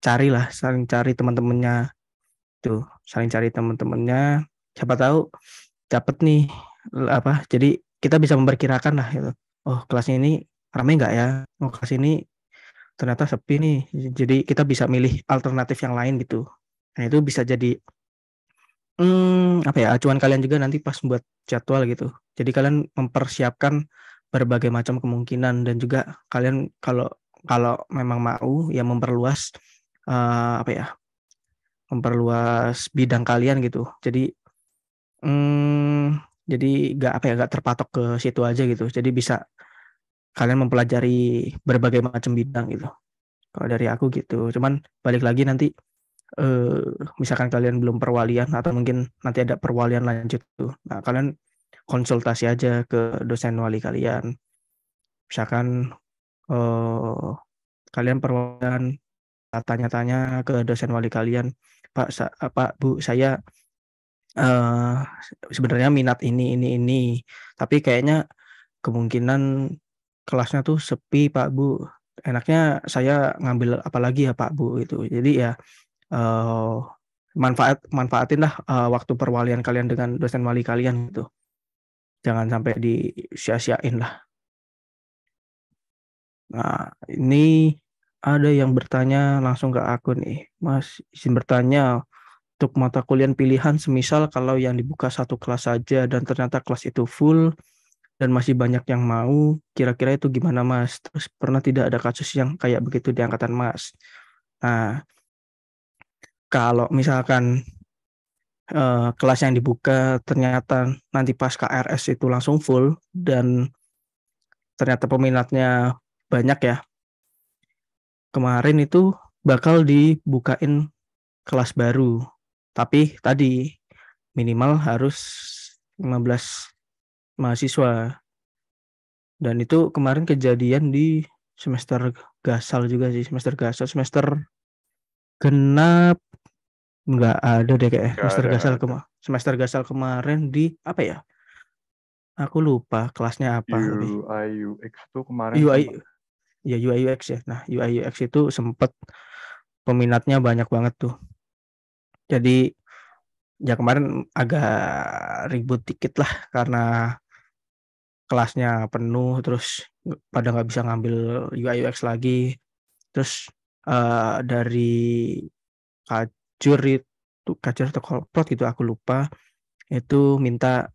cari teman-temannya tuh, saling cari teman-temannya. Siapa tahu dapat nih apa? Jadi kita bisa memperkirakan lah gitu. Oh, kelas ini rame nggak ya? Oh, kelas ini ternyata sepi nih. Jadi kita bisa milih alternatif yang lain gitu. Nah, itu bisa jadi apa ya, acuan kalian juga nanti pas buat jadwal gitu. Jadi kalian mempersiapkan berbagai macam kemungkinan dan juga kalian kalau kalau memang mau ya apa ya, memperluas bidang kalian gitu. Jadi gak apa ya, gak terpatok ke situ aja gitu. Jadi bisa kalian mempelajari berbagai macam bidang gitu. Kalau dari aku gitu. Cuman balik lagi nanti eh, misalkan kalian belum perwalian atau mungkin nanti ada perwalian lanjut tuh. Nah, kalian konsultasi aja ke dosen wali kalian. Misalkan eh, kalian perwalian, tanya-tanya ke dosen wali kalian, Pak, Bu, saya eh, sebenarnya minat ini, tapi kayaknya kemungkinan kelasnya tuh sepi, Pak, Bu. Enaknya saya ngambil apa lagi ya, Pak, Bu, itu. Jadi ya eh, manfaatin lah waktu perwalian kalian dengan dosen wali kalian gitu. Jangan sampai disia-siain lah. Nah, ini ada yang bertanya langsung ke aku nih. Mas, izin bertanya, untuk mata kuliah pilihan, semisal kalau yang dibuka satu kelas saja dan ternyata kelas itu full dan masih banyak yang mau, kira-kira itu gimana, Mas? Terus pernah tidak ada kasus yang kayak begitu di angkatan Mas? Nah, kalau misalkan kelas yang dibuka ternyata nanti pas KRS itu langsung full dan ternyata peminatnya banyak ya, kemarin itu bakal dibukain kelas baru. Tapi tadi minimal harus 15 mahasiswa. Dan itu kemarin kejadian di semester gasal juga sih, semester gasal, semester genap nggak ada deh kayak
Nggak ada.
semester gasal kemarin di apa ya? Aku lupa kelasnya apa tapi
UI UX tuh kemarin
UI
sempat
ya, UI UX ya. Nah, UI UX itu sempet peminatnya banyak banget tuh. Jadi ya kemarin agak ribut dikit lah karena kelasnya penuh terus pada nggak bisa ngambil UI UX lagi. Terus dari kajur atau kolprot gitu aku lupa, itu minta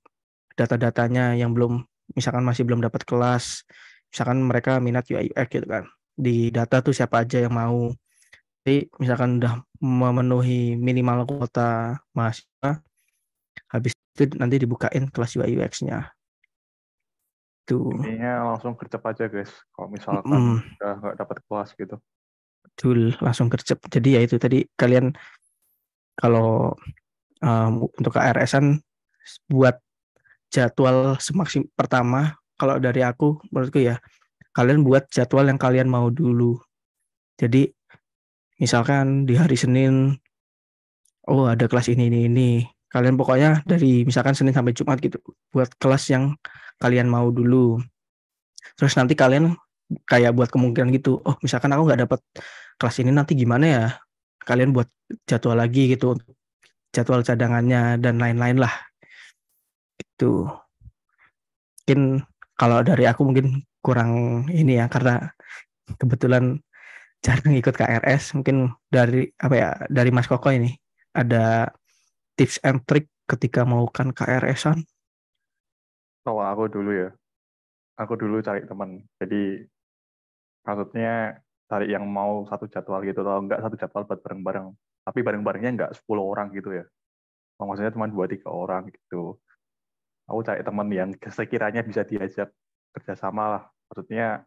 data-datanya yang belum, misalkan masih belum dapat kelas, misalkan mereka minat UI UX gitu kan, di data tuh siapa aja yang mau. Jadi misalkan udah memenuhi minimal kuota mahasiswa, habis itu nanti dibukain kelas UI UX-nya tuh.
intinya langsung gercep aja guys. Kalau misalkan
Mm,
udah nggak dapat kelas gitu.
betul, langsung gercep. Jadi ya itu tadi, kalian kalau untuk KRS-an buat jadwal semaksim pertama, kalau dari aku menurutku ya, kalian buat jadwal yang kalian mau dulu. Jadi misalkan di hari Senin, oh ada kelas ini. Kalian pokoknya dari misalkan Senin sampai Jumat gitu, buat kelas yang kalian mau dulu. Terus nanti kalian kayak buat kemungkinan gitu, oh misalkan aku nggak dapat kelas ini nanti gimana ya? Kalian buat jadwal lagi gitu, jadwal cadangannya dan lain-lain lah. Itu mungkin kalau dari aku mungkin kurang ini ya, karena kebetulan jarang ikut KRS. Mungkin dari apa ya, dari Mas Koko ini ada tips and trick ketika mau kan KRS-an.
Kalau aku dulu cari teman. Jadi maksudnya cari yang mau satu jadwal gitu, atau enggak satu jadwal buat bareng-bareng. Tapi bareng-barengnya enggak 10 orang gitu ya. Maksudnya cuma 2 3 orang gitu. Aku cari teman yang sekiranya bisa diajak kerjasama lah. Maksudnya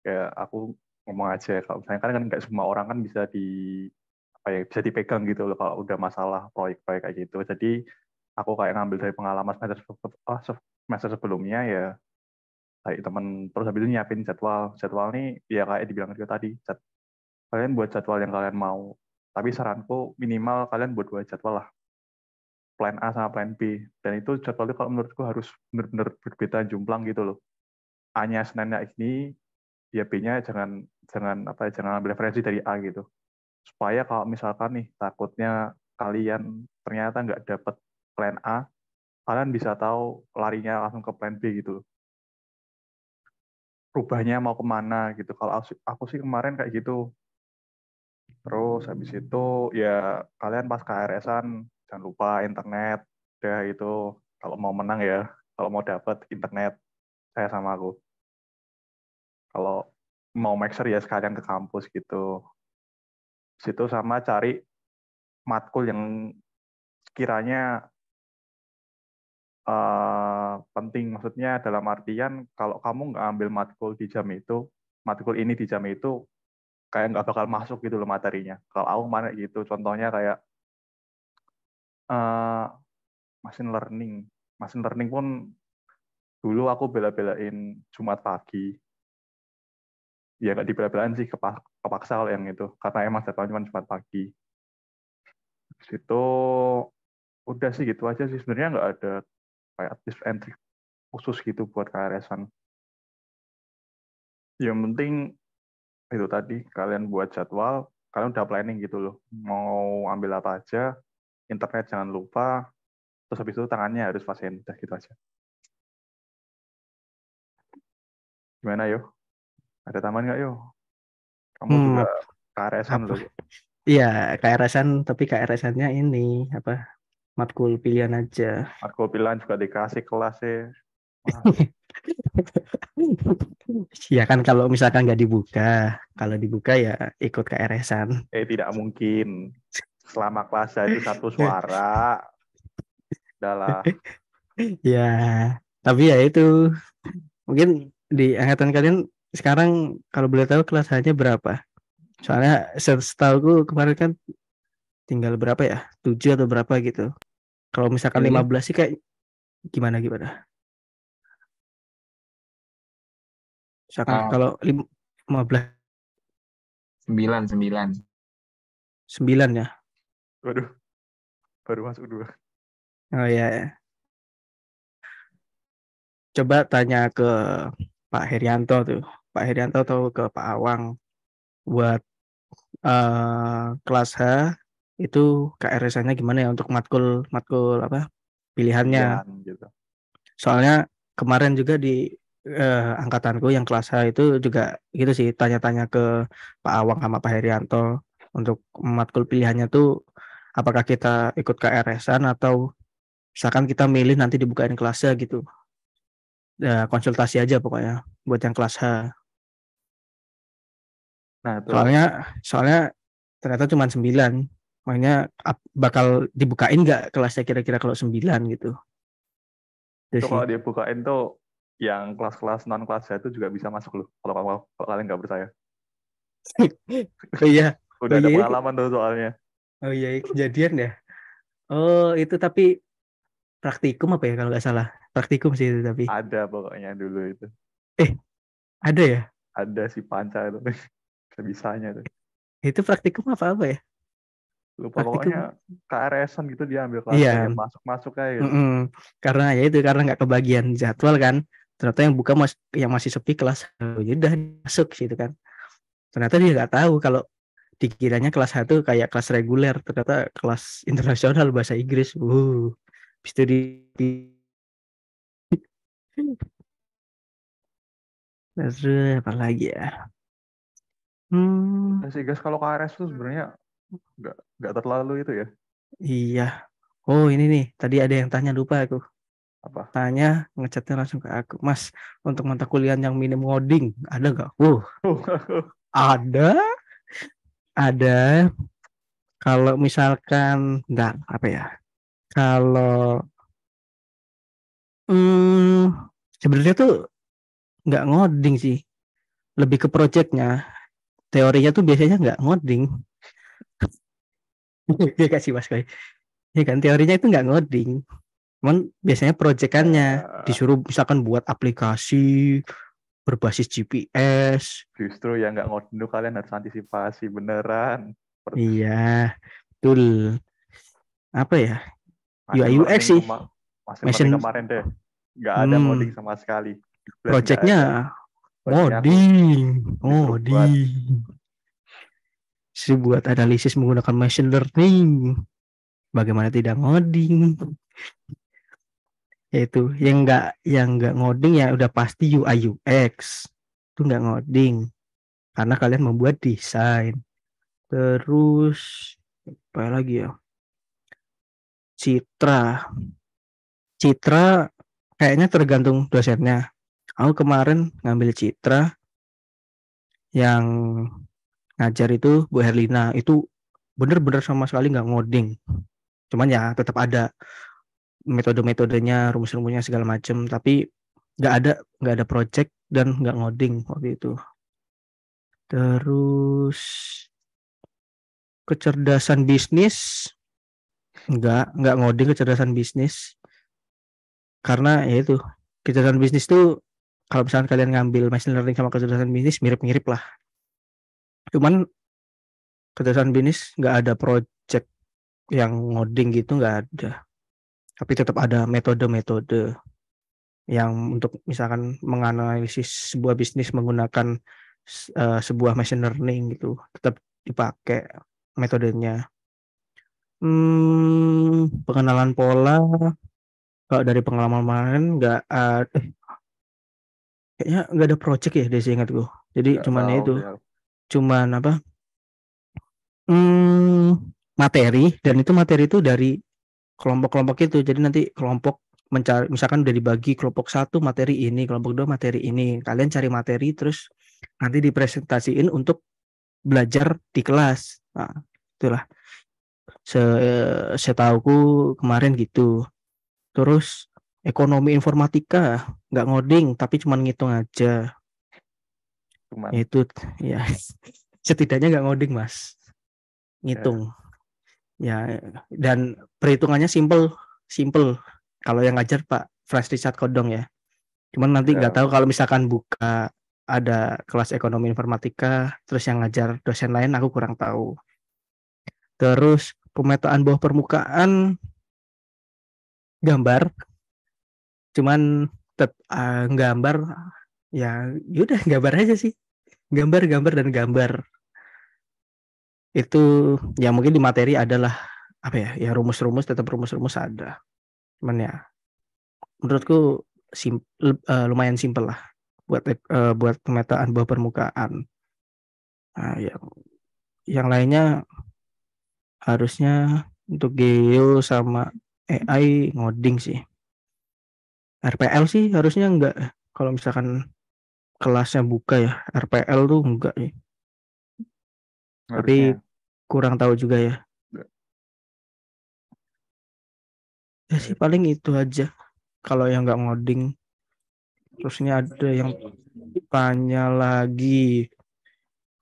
kayak aku ngomong aja, kalau misalnya kan nggak semua orang kan bisa apa ya, bisa dipegang gitu loh kalau udah masalah proyek-proyek kayak gitu. Jadi aku kayak ngambil dari pengalaman semester sebelumnya ya, kayak teman, terus habis itu nyiapin jadwal nih ya kayak dibilang itu tadi, kalian buat jadwal yang kalian mau, tapi saranku minimal kalian buat 2 jadwal lah, plan A sama plan B. Dan itu jadwal itu kalau menurutku harus benar-benar berbeda jomplang gitu loh. A-nya Seninnya ini, ya B-nya jangan jangan apa ya, jangan ambil referensi dari A gitu. Supaya kalau misalkan nih takutnya kalian ternyata nggak dapet plan A, kalian bisa tahu larinya langsung ke plan B gitu loh. Rubahnya mau kemana gitu. Kalau aku sih kemarin kayak gitu. Terus habis itu ya kalian pas KRS-an jangan lupa internet. Udah itu kalau mau menang ya, kalau mau dapet internet saya sama aku. Kalau mau make sure ya sekalian ke kampus gitu. Situ sama cari matkul yang sekiranya penting. Maksudnya dalam artian kalau kamu nggak ambil matkul ini di jam itu kayak nggak bakal masuk gitu loh materinya. Kalau aku mana gitu, contohnya kayak eh, machine learning. Machine learning pun dulu aku bela-belain Jumat pagi. Ya nggak dibela-belain sih, kepaksa kalau yang itu. Karena emang jadwalnya cuma Jumat pagi. Habis itu udah sih gitu aja sih. Sebenarnya nggak ada kayak tips and trick khusus gitu buat KRS-an. Yang penting itu tadi, kalian buat jadwal, kalian udah planning gitu loh. Mau ambil apa aja, internet jangan lupa, terus habis itu tangannya harus pasien. Udah gitu aja. Gimana yo? Ada taman nggak yo? Kamu juga
Ap-
KRS-an
apa?
loh.
Iya, KRS-an tapi KRS-annya ini apa? Matkul pilihan aja.
Aku bilang juga dikasih kelas sih. Wah,
Ya kan kalau misalkan nggak dibuka, kalau dibuka ya ikut KRS-an.
tidak mungkin. Selama kelasnya itu satu suara, udahlah.
Ya, tapi ya itu mungkin di angkatan kalian sekarang kalau boleh tahu kelas hanya berapa? Soalnya setahuku kemarin kan tinggal berapa ya? 7 atau berapa gitu. Kalau misalkan
Ininya
15 sih kayak gimana gimana? Misalkan
ah,
kalau 15
sembilan sembilan.
9 ya.
Waduh, baru masuk 2.
Oh ya, ya. Coba tanya ke Pak Herianto tuh. Pak Herianto atau ke Pak Awang buat kelas H itu KRS-nya gimana ya untuk matkul matkul apa pilihannya.
Pilihan gitu.
Soalnya kemarin juga di angkatanku yang kelas H itu juga gitu sih tanya-tanya ke Pak Awang sama Pak Herianto untuk matkul pilihannya tuh apakah kita ikut KRS-an atau misalkan kita milih nanti dibukain kelasnya gitu. Ya, konsultasi aja pokoknya buat yang kelas H.
Nah, itu
Soalnya soalnya ternyata cuma 9. Makanya bakal dibukain nggak kelasnya kira-kira kalau 9 gitu. Itu
itu
sih.
kalau dibukain tuh yang kelas-kelas non kelas saya itu juga bisa masuk loh. Kalau kalian nggak percaya.
Oh iya. Oh
Udah ada
iya ini
pengalaman tuh soalnya.
oh iya kejadian ya. Oh itu tapi praktikum apa ya kalau nggak salah. Praktikum sih itu tapi.
Ada pokoknya dulu itu.
Eh ada ya?
Ada si Panca itu. Sebisanya tuh.
Itu praktikum apa ya?
Lupa pokoknya
Praktikum.
KRS-an gitu dia ambil kelas saya
Iya.
masuk-masuk kayak gitu.
Mm-mm. Karena ya itu karena nggak kebagian jadwal kan. Ternyata yang buka yang masih sepi kelas. Oh, ya udah masuk situ kan. Ternyata dia nggak tahu kalau dikiranya kelas satu kayak kelas reguler, ternyata kelas internasional bahasa Inggris. Habis itu terus apa lagi ya? Hmm,
Ya sih guys, kalau KRS tuh sebenarnya nggak terlalu itu ya.
iya. Oh ini nih, tadi ada yang tanya lupa aku.
Apa?
Tanya ngechatnya langsung ke aku, Mas, untuk mata kuliah yang minim ngoding ada nggak? Ada, ada. Kalau misalkan nggak apa ya? Kalau sebenarnya tuh nggak ngoding sih, lebih ke projectnya. Teorinya tuh biasanya nggak ngoding. Iya kasih Mas Koy. Ya kan teorinya itu nggak ngoding. Cuman biasanya proyekannya
Ya,
disuruh misalkan buat aplikasi berbasis GPS.
justru ya nggak ngoding tuh kalian harus antisipasi beneran.
Iya, betul. Apa ya? UI
Machine
UX
learning
sih.
machine learning
Machine
kemarin deh, nggak ada ngoding
hmm,
sama sekali. Jelas nggak
projectnya
ada. Projectnya aku
ngoding,
disuruh buat
ngoding. Buat analisis menggunakan machine learning. Bagaimana tidak ngoding? Yaitu yang nggak ngoding ya udah pasti UI UX. Itu nggak ngoding karena kalian membuat desain. Terus apa lagi ya? Citra. Citra kayaknya tergantung dosennya. Aku kemarin ngambil citra yang ngajar itu Bu Herlina itu bener-bener sama sekali nggak ngoding. Cuman ya tetap ada metode-metodenya, rumus-rumusnya segala macam. Tapi nggak ada nggak ada project dan nggak ngoding waktu itu. Terus kecerdasan bisnis nggak ngoding kecerdasan bisnis karena ya itu kecerdasan bisnis tuh kalau misalnya kalian ngambil machine learning sama kecerdasan bisnis mirip-mirip lah. Cuman kecerdasan bisnis nggak ada project yang ngoding gitu nggak ada. Tapi tetap ada metode-metode yang untuk misalkan menganalisis sebuah bisnis menggunakan sebuah machine learning gitu tetap dipakai metodenya. Pengenalan pola kalau dari pengalaman kemarin nggak kayaknya nggak ada project ya desi ingatku. Jadi
nggak
cuman ya
tahu
itu
deh.
cuman apa materi dan itu materi itu dari kelompok-kelompok itu. Jadi nanti kelompok mencari misalkan udah dibagi kelompok satu materi ini, kelompok dua materi ini. Kalian cari materi terus nanti dipresentasiin untuk belajar di kelas. Nah, itulah setauku kemarin gitu. Terus ekonomi informatika nggak ngoding tapi cuma ngitung aja.
Cuman
Itu ya setidaknya nggak ngoding mas,
ya,
ngitung ya dan perhitungannya simple simple. Kalau yang ngajar Pak Fresh Richard Kodong ya. Cuman nanti nggak
ya
tahu kalau misalkan buka ada kelas ekonomi informatika terus yang ngajar dosen lain aku kurang tahu. Terus pemetaan bawah permukaan gambar cuman gambar ya yaudah gambar aja sih, gambar gambar dan gambar itu ya mungkin di materi adalah apa ya ya rumus-rumus tetap rumus-rumus ada. Cuman ya menurutku lumayan simpel lah buat pemetaan bawah permukaan. Nah, yang lainnya harusnya untuk geo sama AI ngoding sih. RPL sih harusnya enggak. Kalau misalkan kelasnya buka ya, RPL tuh enggak ya. Tapi
harusnya.
kurang tahu juga ya. Ya sih paling itu aja. Kalau yang enggak ngoding. Terusnya ada yang tanya lagi.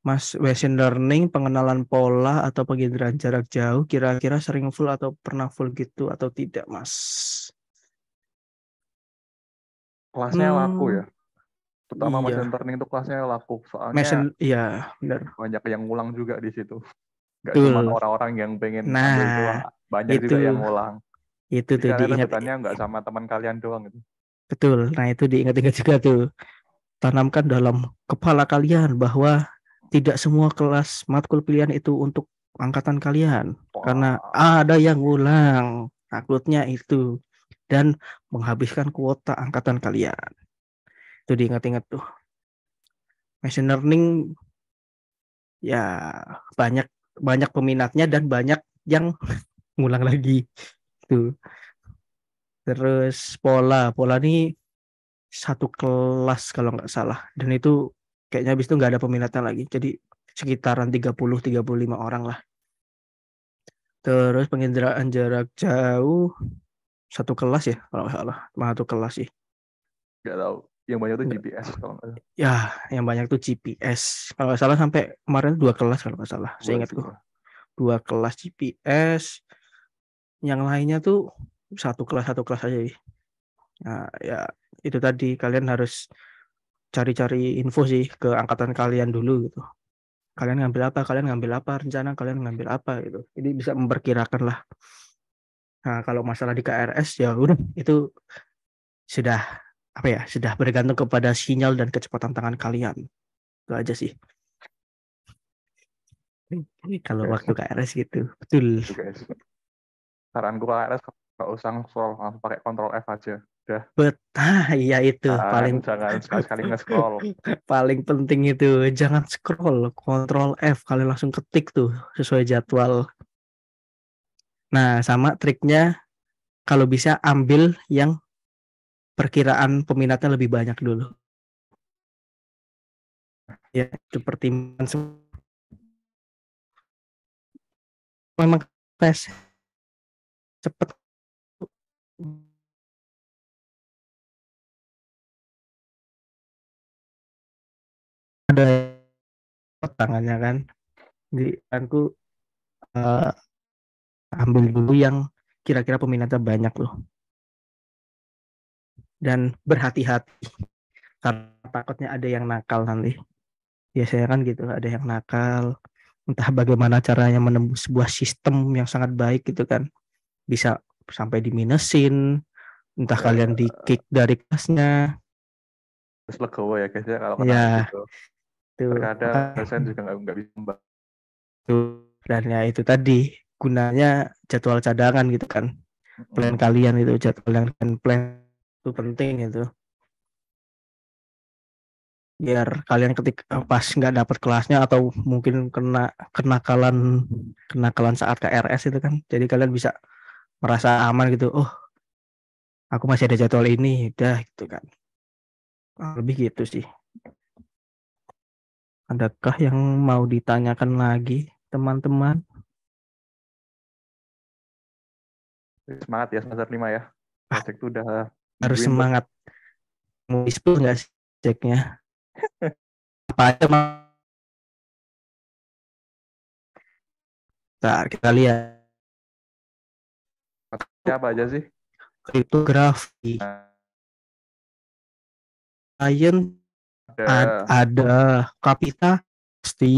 Mas, machine learning, pengenalan pola atau penginderaan jarak jauh, kira-kira sering full atau pernah full gitu atau tidak, Mas?
Kelasnya laku
Hmm,
ya, terutama
iya.
machine learning itu kelasnya laku soalnya
Iya, benar.
banyak yang ngulang juga di situ. Nggak cuma
Betul.
orang-orang yang pengen ambil doang,
Nah,
banyak
itu
juga yang ngulang.
itu
Jadi
tuh
kalian
diingat
rebutannya nggak sama teman kalian doang gitu.
betul. Nah, itu diingat-ingat juga tuh. Tanamkan dalam kepala kalian bahwa tidak semua kelas matkul pilihan itu untuk angkatan kalian karena
Wah,
ada yang ngulang. Takutnya itu dan menghabiskan kuota angkatan kalian. Itu diingat-ingat tuh. Machine learning ya banyak banyak peminatnya dan banyak yang ngulang lagi tuh. Terus pola nih satu kelas kalau nggak salah, dan itu kayaknya habis itu nggak ada peminatnya lagi, jadi sekitaran 30-35 orang lah. Terus penginderaan jarak jauh satu kelas ya kalau nggak salah, cuma satu kelas sih.
Nggak tahu. Yang banyak tuh
Nggak-
GPS kalau nggak salah.
ya yang banyak tuh GPS kalau nggak salah, sampai kemarin 2 kelas kalau nggak salah,
Dua sih.
seingatku 2 kelas GPS. Yang lainnya tuh satu kelas aja sih. Nah, ya itu tadi kalian harus cari-cari info sih ke angkatan kalian dulu gitu. Kalian ngambil apa, rencana kalian ngambil apa gitu. Jadi bisa memperkirakan lah. Nah, kalau masalah di KRS ya udah itu sudah apa ya, sudah bergantung kepada sinyal dan kecepatan tangan kalian. Itu aja sih. Kalau
Oke,
waktu KRS gitu. Betul.
itu guys. Saranku KRS nggak usah scroll, langsung pakai Ctrl F aja. Udah,
Iya itu paling
jangan sekali-sekali nge-scroll.
paling penting itu, jangan scroll, Kontrol F, kalian langsung ketik tuh sesuai jadwal. Nah, sama triknya kalau bisa ambil yang perkiraan peminatnya lebih banyak dulu. Ya, itu pertimbangan memang tes cepet ada tangannya kan. Jadi aku eh, ambil dulu yang kira-kira peminatnya banyak loh, dan berhati-hati karena takutnya ada yang nakal nanti. Biasanya kan gitu, ada yang nakal, entah bagaimana caranya menembus sebuah sistem yang sangat baik gitu kan, bisa sampai diminusin, entah kalian
Ya,
di kick dari kelasnya.
terus legowo ya guys ya kalau kena kayak
Ya
gitu.
itu
Terkadang
makanya
dosen juga nggak bisa membantu.
itu, dan ya itu tadi gunanya jadwal cadangan gitu kan, plan kalian itu jadwal yang plan itu penting itu, biar kalian pas nggak dapet kelasnya atau mungkin kenakalan kenakalan saat KRS itu kan, jadi kalian bisa merasa aman gitu. Oh, aku masih ada jadwal ini, udah gitu kan. Lebih gitu sih. Adakah yang mau ditanyakan lagi, teman-teman?
Semangat ya semester 5 ya.
Ah,
Project tuh udah
harus
nungguin tuh.
semangat. Mau di-spill nggak sih ceknya? Apa aja, Bentar, kita lihat.
Siapa aja sih?
Kriptografi,
Nah,
science,
ada
ada kapita, pasti.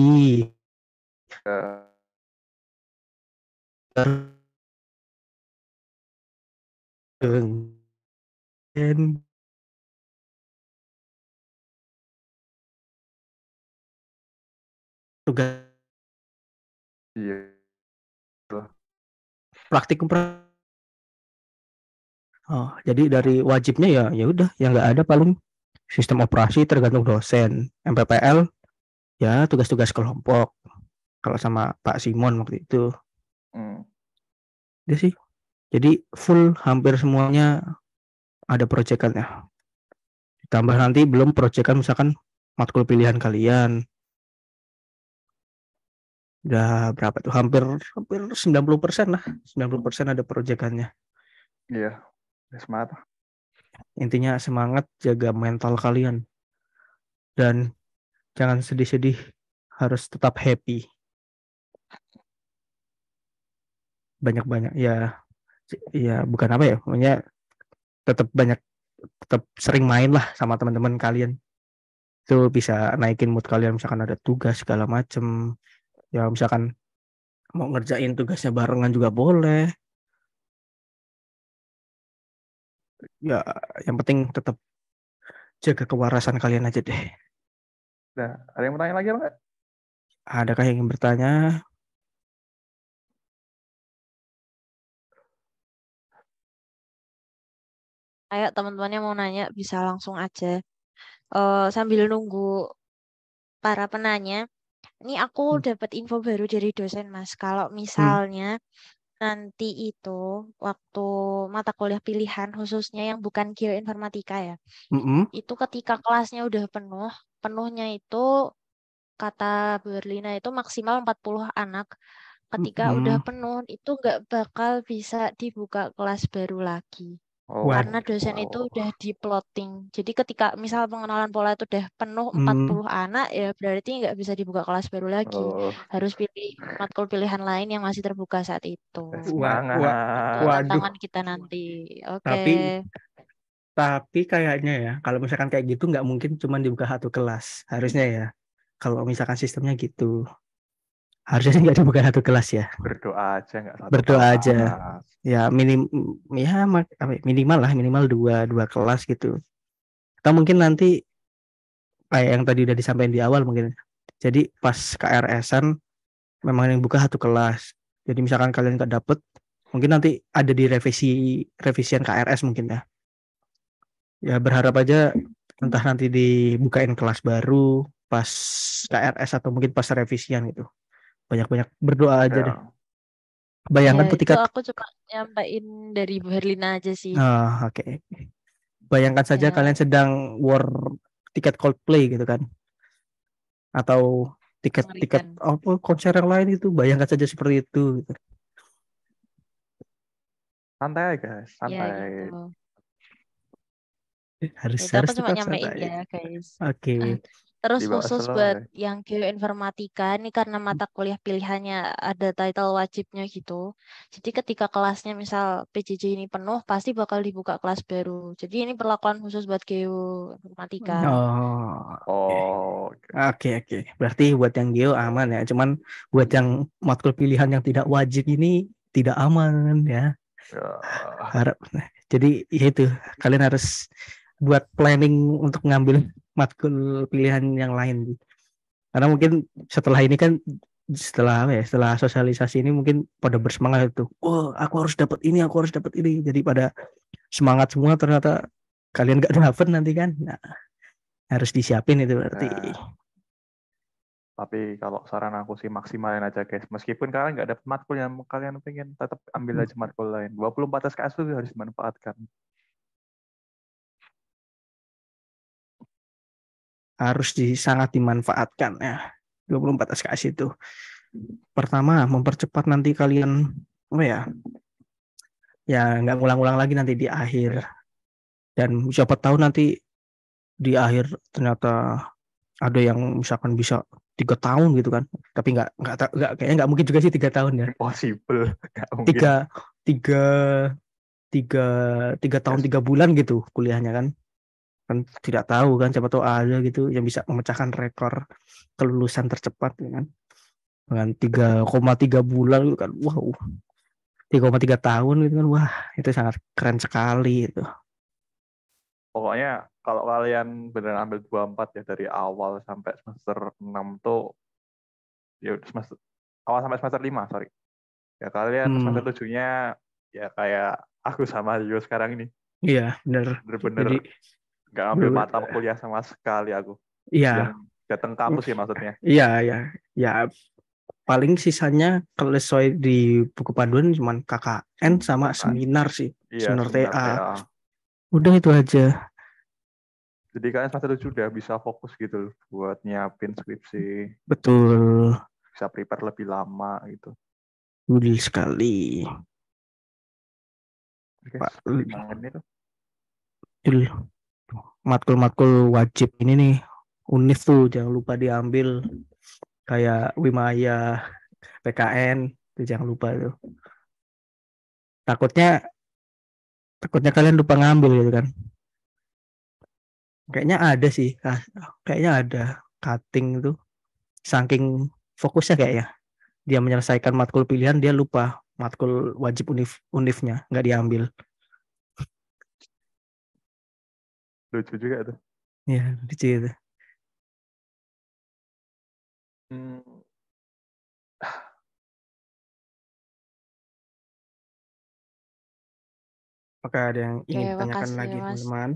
eh,
Dan tugas
iya tuh.
praktikum. Oh, jadi dari wajibnya ya ya udah yang nggak ada paling sistem operasi tergantung dosen. MPPL ya tugas-tugas kelompok. Kalau sama Pak Simon waktu itu,
Hmm.
dia sih. Jadi full hampir semuanya ada proyekannya. Ditambah nanti belum proyekan misalkan matkul pilihan kalian. Udah berapa tuh? Hampir hampir 90% lah. 90% ada proyekannya.
Iya, semangat.
Intinya semangat, jaga mental kalian, dan jangan sedih-sedih, harus tetap happy. Banyak-banyak ya, ya bukan apa ya, pokoknya tetap banyak, tetap sering main lah sama teman-teman kalian. Itu bisa naikin mood kalian, misalkan ada tugas segala macem. Ya misalkan mau ngerjain tugasnya barengan juga boleh. Ya yang penting tetap jaga kewarasan kalian aja deh.
Nah, ada yang mau tanya lagi apa nggak?
Adakah yang ingin bertanya?
Ayo teman-teman yang mau nanya bisa langsung aja. Sambil nunggu para penanya, Ini aku
Hmm.
dapat info baru dari dosen, Mas. Kalau
Hmm.
misalnya nanti itu waktu mata kuliah pilihan khususnya yang bukan geoinformatika ya,
Mm-mm.
itu ketika kelasnya udah penuh, penuhnya itu kata Bu Erlina itu maksimal 40 anak. Ketika udah
Mm-mm.
penuh itu nggak bakal bisa dibuka kelas baru lagi.
Wad,
Karena dosen itu
Oh,
udah di-plotting. Jadi ketika misal pengenalan pola itu udah penuh
hmm.
40 anak ya berarti nggak bisa dibuka kelas baru lagi.
oh,
Harus pilih matkul pilihan lain yang masih terbuka saat itu. Itu
semangat.
Waduh.
tantangan kita nanti. Oke.
Tapi kayaknya ya, kalau misalkan kayak gitu nggak mungkin cuma dibuka satu kelas. Harusnya ya, kalau misalkan sistemnya gitu, harusnya sih nggak dibuka satu kelas ya.
Berdoa aja nggak satu
Berdoa aja.
kelas.
Ya minimal lah, minimal dua kelas gitu. Atau mungkin nanti kayak yang tadi udah disampaikan di awal mungkin. Jadi pas KRS-an memang yang buka satu kelas. Jadi misalkan kalian nggak dapet, mungkin nanti ada di revisian KRS mungkin ya. Ya berharap aja entah nanti dibukain kelas baru pas KRS atau mungkin pas revisian gitu. Banyak-banyak berdoa aja deh.
Ya,
Ya
Bayangkan
itu
ketika
aku cuma nyampein dari Bu Herlina aja sih.
oke. Bayangkan saja
Ya
kalian sedang war tiket Coldplay gitu kan atau tiket
mengerikan.
apa konser yang lain itu bayangkan saja seperti itu gitu.
santai guys,
Ya
santai.
gitu.
Harus
Itu aku
harus
cuma
tetap
nyampein
santai.
ya guys.
Oke.
Eh, Terus
Dibawa
khusus
slow
buat
ya.
yang geoinformatika ini karena mata kuliah pilihannya ada title wajibnya gitu. Jadi ketika kelasnya misal PJJ ini penuh pasti bakal dibuka kelas baru. Jadi ini perlakuan khusus buat geoinformatika.
Oh, oke.
Oh, oke.
Oke. Berarti buat yang geo aman ya. Cuman buat yang matkul pilihan yang tidak wajib ini tidak aman ya.
Ya,
Harap. Jadi ya itu kalian harus buat planning untuk ngambil matkul pilihan yang lain. Karena mungkin setelah ini kan setelah apa ya, setelah sosialisasi ini mungkin pada bersemangat itu. Oh, aku harus dapat ini, aku harus dapat ini. Jadi pada semangat semua ternyata kalian nggak dapet nanti kan. Nah, harus disiapin itu berarti.
ya. Tapi kalau saran aku sih maksimalin aja guys. Meskipun kalian nggak dapat matkul yang kalian pengen, tetap ambil aja matkul lain. 24 SKS itu harus dimanfaatkan.
Harus sangat dimanfaatkan ya. 24 SKS itu. Pertama, mempercepat nanti kalian apa ya nggak ngulang-ngulang lagi nanti di akhir.
Ya.
Dan siapa tahu nanti di akhir ternyata ada yang misalkan bisa 3 tahun gitu kan. Tapi nggak kayaknya nggak mungkin juga sih 3 tahun ya.
Impossible. Nggak mungkin.
Tiga tiga tiga 3 tahun
Yes.
3 bulan gitu kuliahnya kan tidak tahu kan siapa tahu ada gitu yang bisa memecahkan rekor kelulusan tercepat ya kan dengan 3,3 bulan gitu kan wow 3,3 tahun gitu kan wah itu sangat keren sekali itu.
Pokoknya kalau kalian beneran ambil 24 ya dari awal sampai semester 6 tuh, ya udah semester awal sampai semester 5 sorry. Ya kalian
Hmm,
semester 7-nya ya kayak aku sama Rio sekarang ini.
iya benar
Bener-bener
jadi
nggak ambil mata
bener,
kuliah sama sekali aku. Yang
iya
datang kampus ya maksudnya.
iya ya paling sisanya kalau sesuai di buku panduan cuman KKN sama seminar sih
Iya,
seminar
seminar
TA
TA.
udah itu aja
Jadi kalian semester 7 udah bisa fokus gitu loh buat nyiapin skripsi,
betul
bisa prepare lebih lama gitu.
betul sekali
Oke,
Pak
5 menit tuh.
betul. Matkul-matkul wajib ini nih univ tuh jangan lupa diambil kayak Wimaya PKN itu jangan lupa tuh takutnya takutnya kalian lupa ngambil gitu kan kayaknya ada sih kayaknya ada cutting itu saking fokusnya kayaknya dia menyelesaikan matkul pilihan dia lupa matkul wajib univnya nggak diambil
Lucu juga tuh.
ya lucu itu
Hmm,
apakah ada yang
Oke,
ingin ditanyakan
makasih
lagi
Mas.
teman-teman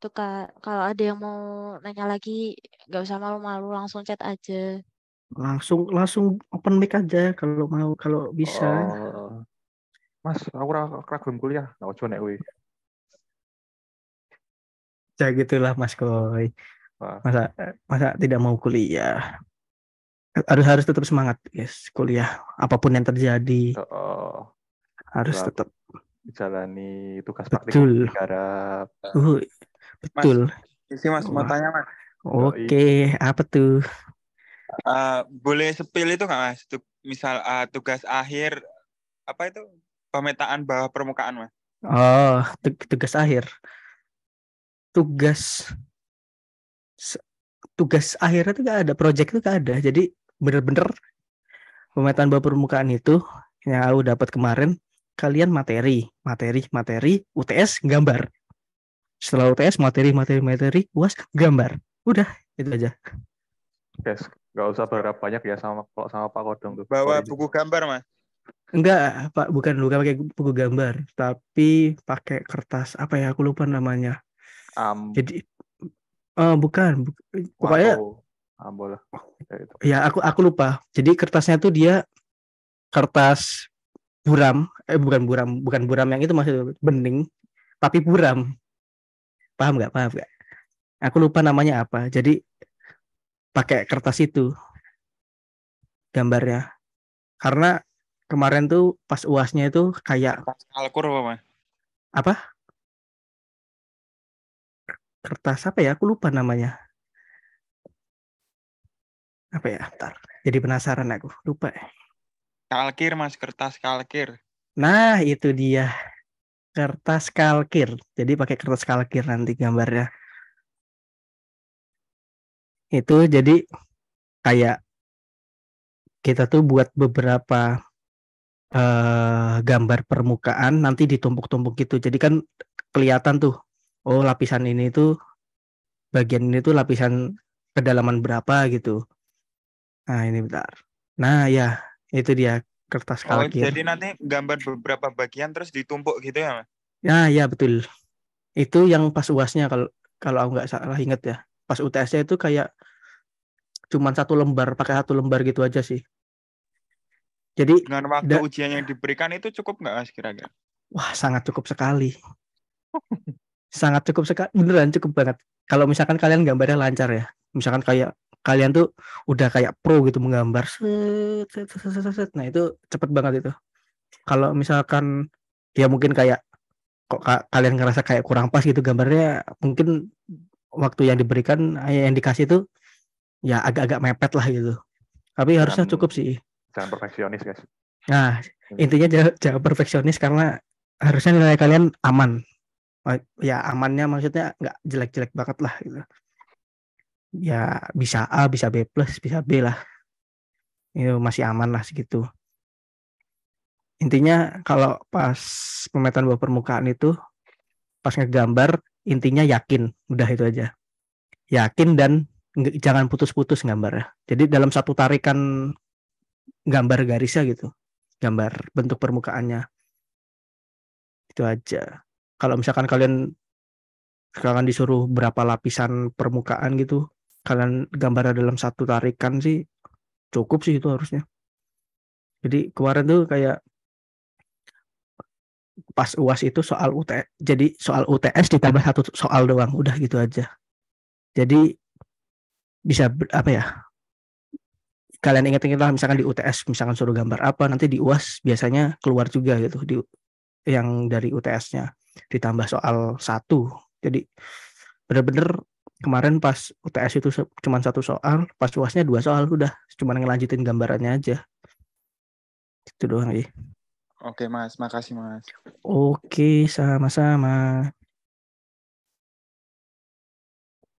Itu Kak, kalau ada yang mau nanya lagi, nggak usah malu-malu, langsung chat aja.
Langsung langsung open mic aja kalau mau, kalau bisa.
Oh, Mas, aku ragam kuliah. Nggak usah nek kuwi.
Ya gitulah Mas Koy.
Wah,
Masa masa tidak mau kuliah? Harus harus tetap semangat, guys. Kuliah apapun yang terjadi harus
setelah
tetap
menjalani tugas praktikum
betul.
digarap.
Uh,
Mas,
betul.
isi Mas mau
Wah,
tanya Mas.
Yoi.
oke, apa tuh?
Boleh sepil itu nggak Mas? Misal tugas akhir apa itu pemetaan bawah permukaan Mas?
Oh, tugas akhir. Tugas tugas akhirnya tuh gak ada, project tuh gak ada. Jadi bener-bener pemetaan bawah permukaan itu yang aku dapat kemarin, kalian materi, UTS gambar. Setelah UTS materi, UAS gambar. Udah, itu aja.
Guys, nggak usah berharap banyak ya sama kalau sama Pak Kodong tuh.
Bawa
Sorry.
buku gambar Mas.
Enggak, Pak, bukan pakai buku gambar, tapi pakai kertas apa ya? Aku lupa namanya.
Am
Jadi bukan,
Wato
pokoknya
Ambol ya itu.
ya aku lupa. Jadi kertasnya tuh dia kertas buram, bukan buram yang itu maksudnya bening, tapi buram. Paham nggak? Aku lupa namanya apa. Jadi pakai kertas itu gambarnya. Karena kemarin tuh pas UASnya itu kayak
Kertas kalkur apa Mas?
apa? Kertas apa ya? Aku lupa namanya. Apa ya? Ntar. Jadi penasaran aku. Lupa.
Kalkir Mas, kertas kalkir.
Nah, itu dia. Kertas kalkir. Jadi pakai kertas kalkir nanti gambarnya. Itu jadi kayak kita tuh buat beberapa gambar permukaan nanti ditumpuk-tumpuk gitu. Jadi kan kelihatan tuh, oh lapisan ini tuh bagian ini tuh lapisan kedalaman berapa gitu. Nah ini bentar. Nah ya itu dia kertas
Oh,
kalkir.
jadi nanti gambar beberapa bagian terus ditumpuk gitu ya Mas?
Nah ya betul. Itu yang pas UASnya kalau kalau aku nggak salah ingat ya. Pas UTS-nya itu kayak cuman satu lembar, pakai satu lembar gitu aja sih. Jadi
Dengan waktu ujian yang diberikan itu cukup nggak Mas kira-kira?
wah sangat cukup sekali. Sangat cukup sekali, beneran cukup banget. Kalau misalkan kalian gambarnya lancar ya, misalkan kayak kalian tuh udah kayak pro gitu menggambar, nah itu cepet banget itu. Kalau misalkan ya mungkin kayak kok kalian ngerasa kayak kurang pas gitu gambarnya, mungkin waktu yang diberikan, yang dikasih tuh ya agak-agak mepet lah gitu. Tapi
Jangan
harusnya cukup sih.
jangan perfeksionis guys.
Nah, intinya jangan perfeksionis karena harusnya nilai kalian aman. Ya amannya maksudnya nggak jelek-jelek banget lah gitu. Ya bisa A, bisa B plus, bisa B lah. Itu masih aman lah segitu. Intinya kalau pas pemetaan bawah permukaan itu pas ngegambar intinya yakin, udah itu aja. Yakin dan jangan putus-putus gambarnya. Jadi dalam satu tarikan gambar garisnya gitu, gambar bentuk permukaannya itu aja. Kalau misalkan kalian disuruh berapa lapisan permukaan gitu, kalian gambarnya dalam satu tarikan sih cukup sih itu harusnya. Jadi kemarin tuh kayak pas UAS itu soal UTS, jadi soal UTS ditambah satu soal doang, udah gitu aja. Jadi bisa apa ya? Kalian ingat-ingat lah misalkan di UTS misalkan suruh gambar apa, nanti di UAS biasanya keluar juga gitu di yang dari UTS-nya ditambah soal satu. Jadi bener-bener kemarin pas UTS itu cuma satu soal, pas UASnya dua soal, udah cuma ngelanjutin gambarannya aja. Itu doang sih.
Oke Mas, makasih Mas.
Oke, sama-sama.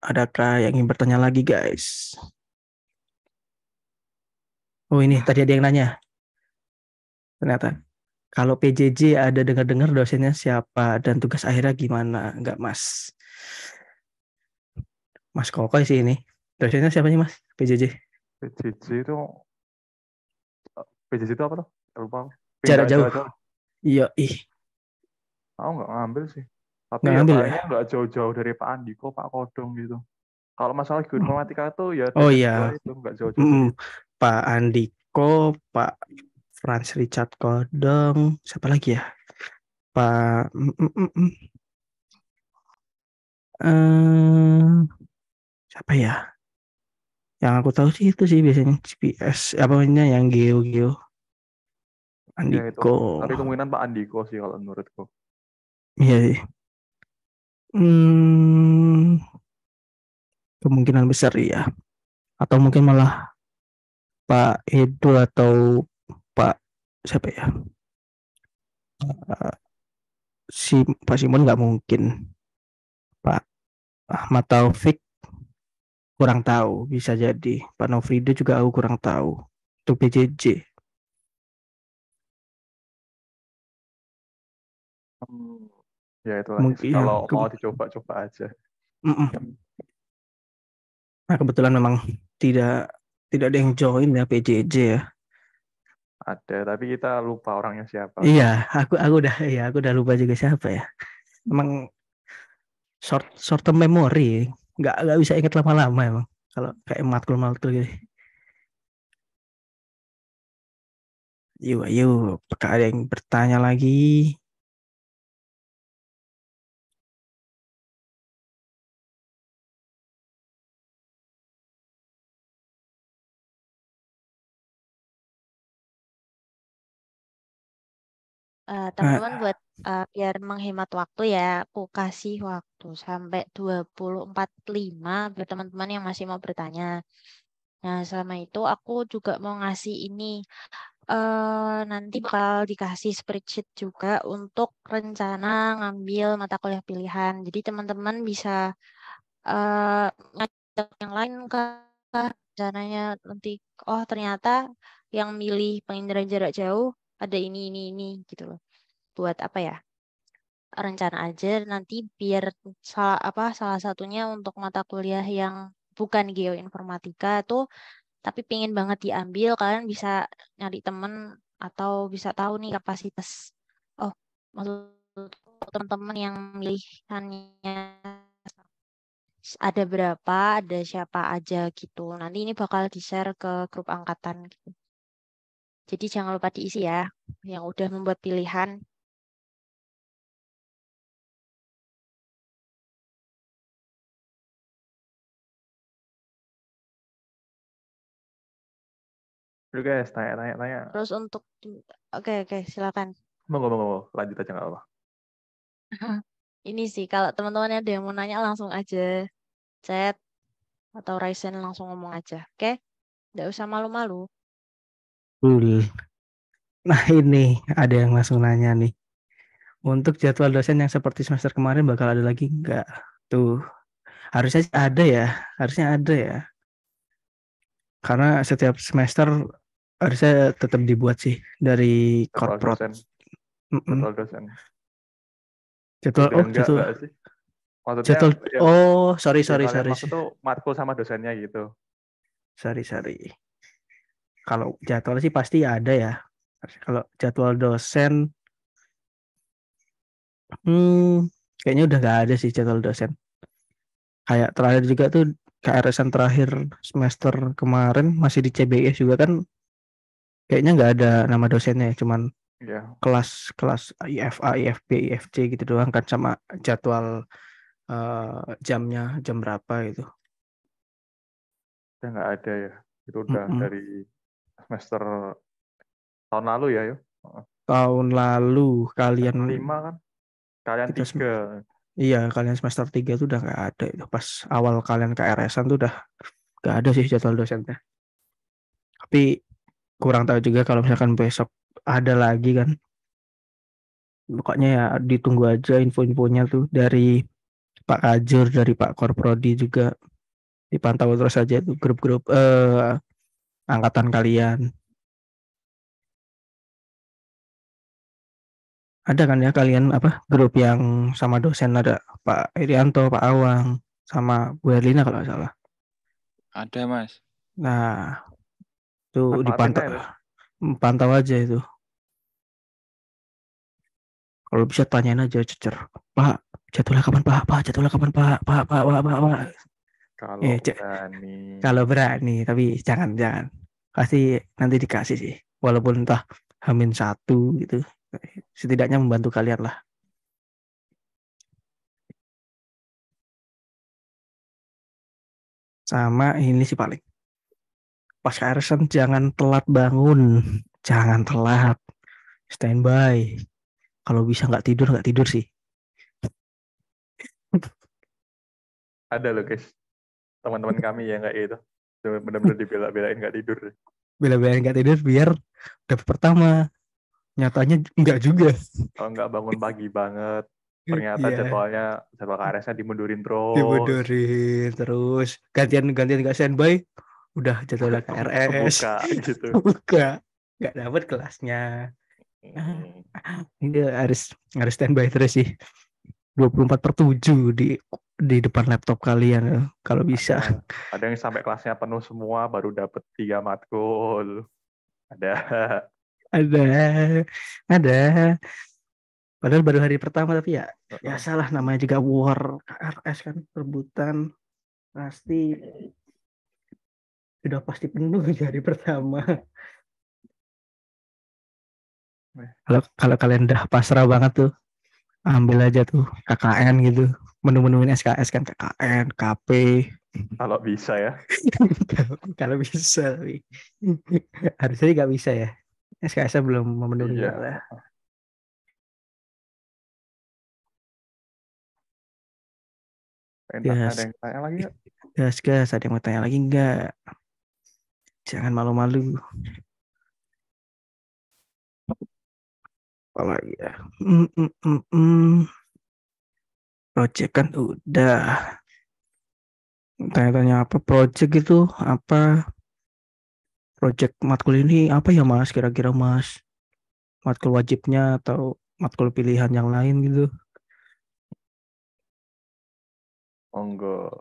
Adakah yang ingin bertanya lagi, guys? Oh, ini tadi ada yang nanya. Ternyata kalau PJJ ada dengar-dengar dosennya siapa dan tugas akhirnya gimana? Enggak, Mas. Mas Kokoy sih ini. Dosennya siapa sih, Mas? PJJ.
PJJ itu PJJ itu apa tuh? Lupa.
Jarak
Pinjaman
jauh.
jarak jauh.
Iya, ih.
Aku nggak ngambil sih. Tapi
Nggak
ya
ngambil ya?
palingnya nggak jauh-jauh dari Pak Andiko, Pak Kodong gitu. Kalau masalah geoinformatika tuh ya
Oh
dekat
iya,
sebelah itu, nggak jauh-jauh
Mm,
dari.
Pak Andiko, Pak Franz Richard Kodong, siapa lagi ya? Pak eh, siapa ya? Yang aku tahu sih itu sih biasanya GPS apa namanya yang Geo
Ya itu.
Andiko.
Tapi kemungkinan Pak Andiko sih kalau menurutku.
Iya sih. Hmm, kemungkinan besar ya. Atau mungkin malah Pak Edo atau Pak siapa ya? Eh, si Pak Simon nggak mungkin. Pak Ahmad Taufik kurang tahu, bisa jadi. Pak Novrido juga aku kurang tahu. Untuk PJJ
Hmm, ya itulah.
mungkin ya.
Kalau mau dicoba-coba aja.
Mm-mm. Nah, kebetulan memang tidak tidak ada yang join ya PJJ ya.
Ada, tapi kita lupa orangnya siapa.
Iya, aku udah lupa juga siapa ya. Emang short term memory, nggak bisa ingat lama-lama emang. Kalau kayak matkul gitu. Yuk, apakah ada yang bertanya lagi?
Teman-teman buat biar menghemat waktu ya, aku kasih waktu sampai 20.45 buat teman-teman yang masih mau bertanya. Nah, selama itu aku juga mau ngasih ini, nanti bakal dikasih spreadsheet juga untuk rencana ngambil mata kuliah pilihan. Jadi teman-teman bisa ngajak yang lain ke rencananya nanti, oh ternyata yang milih penginderaan jarak jauh ada ini gitu loh. Buat apa ya? Rencana aja nanti biar salah satunya untuk mata kuliah yang bukan geoinformatika tuh tapi pengen banget diambil, kalian bisa nyari temen atau bisa tahu nih kapasitas, oh maksud teman-teman yang milihannya ada berapa, ada siapa aja gitu. Nanti ini bakal di-share ke grup angkatan gitu. Jadi jangan lupa diisi ya yang udah membuat pilihan.
Oke guys, tanya.
Terus untuk oke silakan.
Monggo, lanjut aja nggak apa.
Ini sih kalau teman-teman ada yang mau nanya langsung aja chat atau Ryzen langsung ngomong aja. Oke? Nggak usah malu-malu.
Cool. Nah ini ada yang langsung nanya nih. Untuk jadwal dosen yang seperti semester kemarin bakal ada lagi nggak? Tuh harusnya sih ada ya, harusnya ada ya. Karena setiap semester harusnya tetap dibuat sih dari
Jadwal
korprat.
dosen,
Mm-mm.
jadwal dosen.
Jadwal,
Udah
oh
enggak
jadwal,
nggak sih? Maksudnya
jadwal,
yang
oh sorry
yang
sorry
kalian
sorry
maksud tuh matkul sama dosennya gitu.
sorry. Kalau jadwal sih pasti ada ya. Kalau jadwal dosen, hmm, kayaknya udah nggak ada sih jadwal dosen. Kayak terakhir juga tuh KRS-an terakhir semester kemarin masih di CBS juga kan kayaknya nggak ada nama dosennya ya, cuman
Ya,
kelas IFA, IFB, IFC gitu doang kan sama jadwal jamnya jam berapa gitu.
udah nggak ada ya. Itu udah
Mm-mm.
dari semester tahun lalu ya, yuk.
Tahun lalu kalian
Semester 5 kan? Kalian
kita
3.
iya kalian semester 3 tuh udah nggak ada itu pas awal kalian KRS-an tuh udah nggak ada sih jadwal dosennya. Tapi kurang tahu juga kalau misalkan besok ada lagi kan. Pokoknya ya ditunggu aja info-infonya tuh dari Pak Kajur, dari Pak Korprodi juga dipantau terus aja tuh grup-grup angkatan kalian. Ada kan ya kalian apa grup yang sama dosen ada Pak Irianto, Pak Awang, sama Bu Erlina kalau nggak salah.
Ada, Mas.
Nah, tuh
Mas Martin
dipantau,
itu.
pantau aja itu. Kalau bisa tanyain aja cecer. Pak, Jadwalnya kapan Pak? Pak, jadwalnya kapan Pak? Pak, Pak, Pak, Pak, Pak.
Kalau
Cek,
berani.
kalau berani, tapi jangan. Pasti nanti dikasih sih. Walaupun entah H-1 gitu. Setidaknya membantu kalian lah. Sama ini sih paling. Pas KRS jangan telat bangun. Jangan telat. Standby. Kalau bisa nggak tidur sih.
Ada loh guys, teman-teman kami yang kayak itu. Benar-benar dibela-belain nggak tidur.
Bila-bila nggak tidur biar dapat pertama. Nyatanya nggak juga.
Kalau nggak bangun pagi banget, ternyata
Iya,
jadwal KRS-nya dimundurin terus.
dibodorin terus. Gantian nggak standby. Udah jadwal KRS.
Kebuka gitu.
Buka. Nggak dapat kelasnya.
Hmm,
Ini harus standby terus sih. 24/7 di depan laptop kalian kalau bisa.
ada yang sampai kelasnya penuh semua baru dapat 3 matkul. Ada.
Ada, ada. Padahal baru hari pertama tapi ya salah namanya juga war KRS kan perebutan pasti sudah pasti penuh di hari pertama. Kalau kalian udah pasrah banget tuh, ambil aja tuh KKN gitu, menu-menuin SKS kan KKN, KP.
Kalau bisa ya.
Kalau bisa, tapi harusnya nggak bisa ya. SKS belum memenuhi
Iya.
soalnya.
Ada yang tanya lagi nggak?
Gas, ada yang mau tanya lagi nggak? Jangan malu-malu. Apalagi ya. Project kan udah. Tanya-tanya apa project itu? Apa project matkul ini apa ya Mas? Kira-kira Mas? Matkul wajibnya atau matkul pilihan yang lain gitu? Monggo.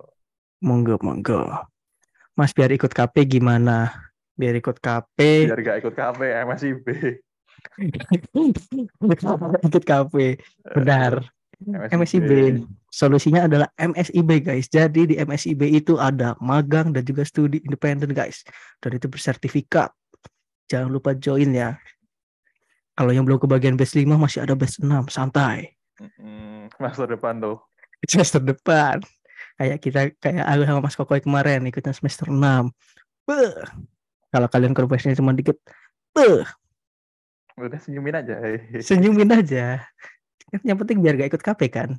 Mas biar ikut KP gimana? Biar ikut KP.
Biar gak ikut KP MSIB.
Ikut KP. Benar. MSIB. Solusinya adalah MSIB guys. Jadi di MSIB itu ada magang dan juga studi independen guys. Dan itu bersertifikat. Jangan lupa join ya. Kalau yang belum kebagian batch 5 masih ada batch 6. Santai.
Semester depan tuh.
Semester depan. Kayak aku sama Mas Kokoy kemarin ikutnya semester 6. Kalau kalian konversinya cuma dikit.
Udah senyumin aja.
Senyumin aja. Yang penting biar gak ikut KP kan.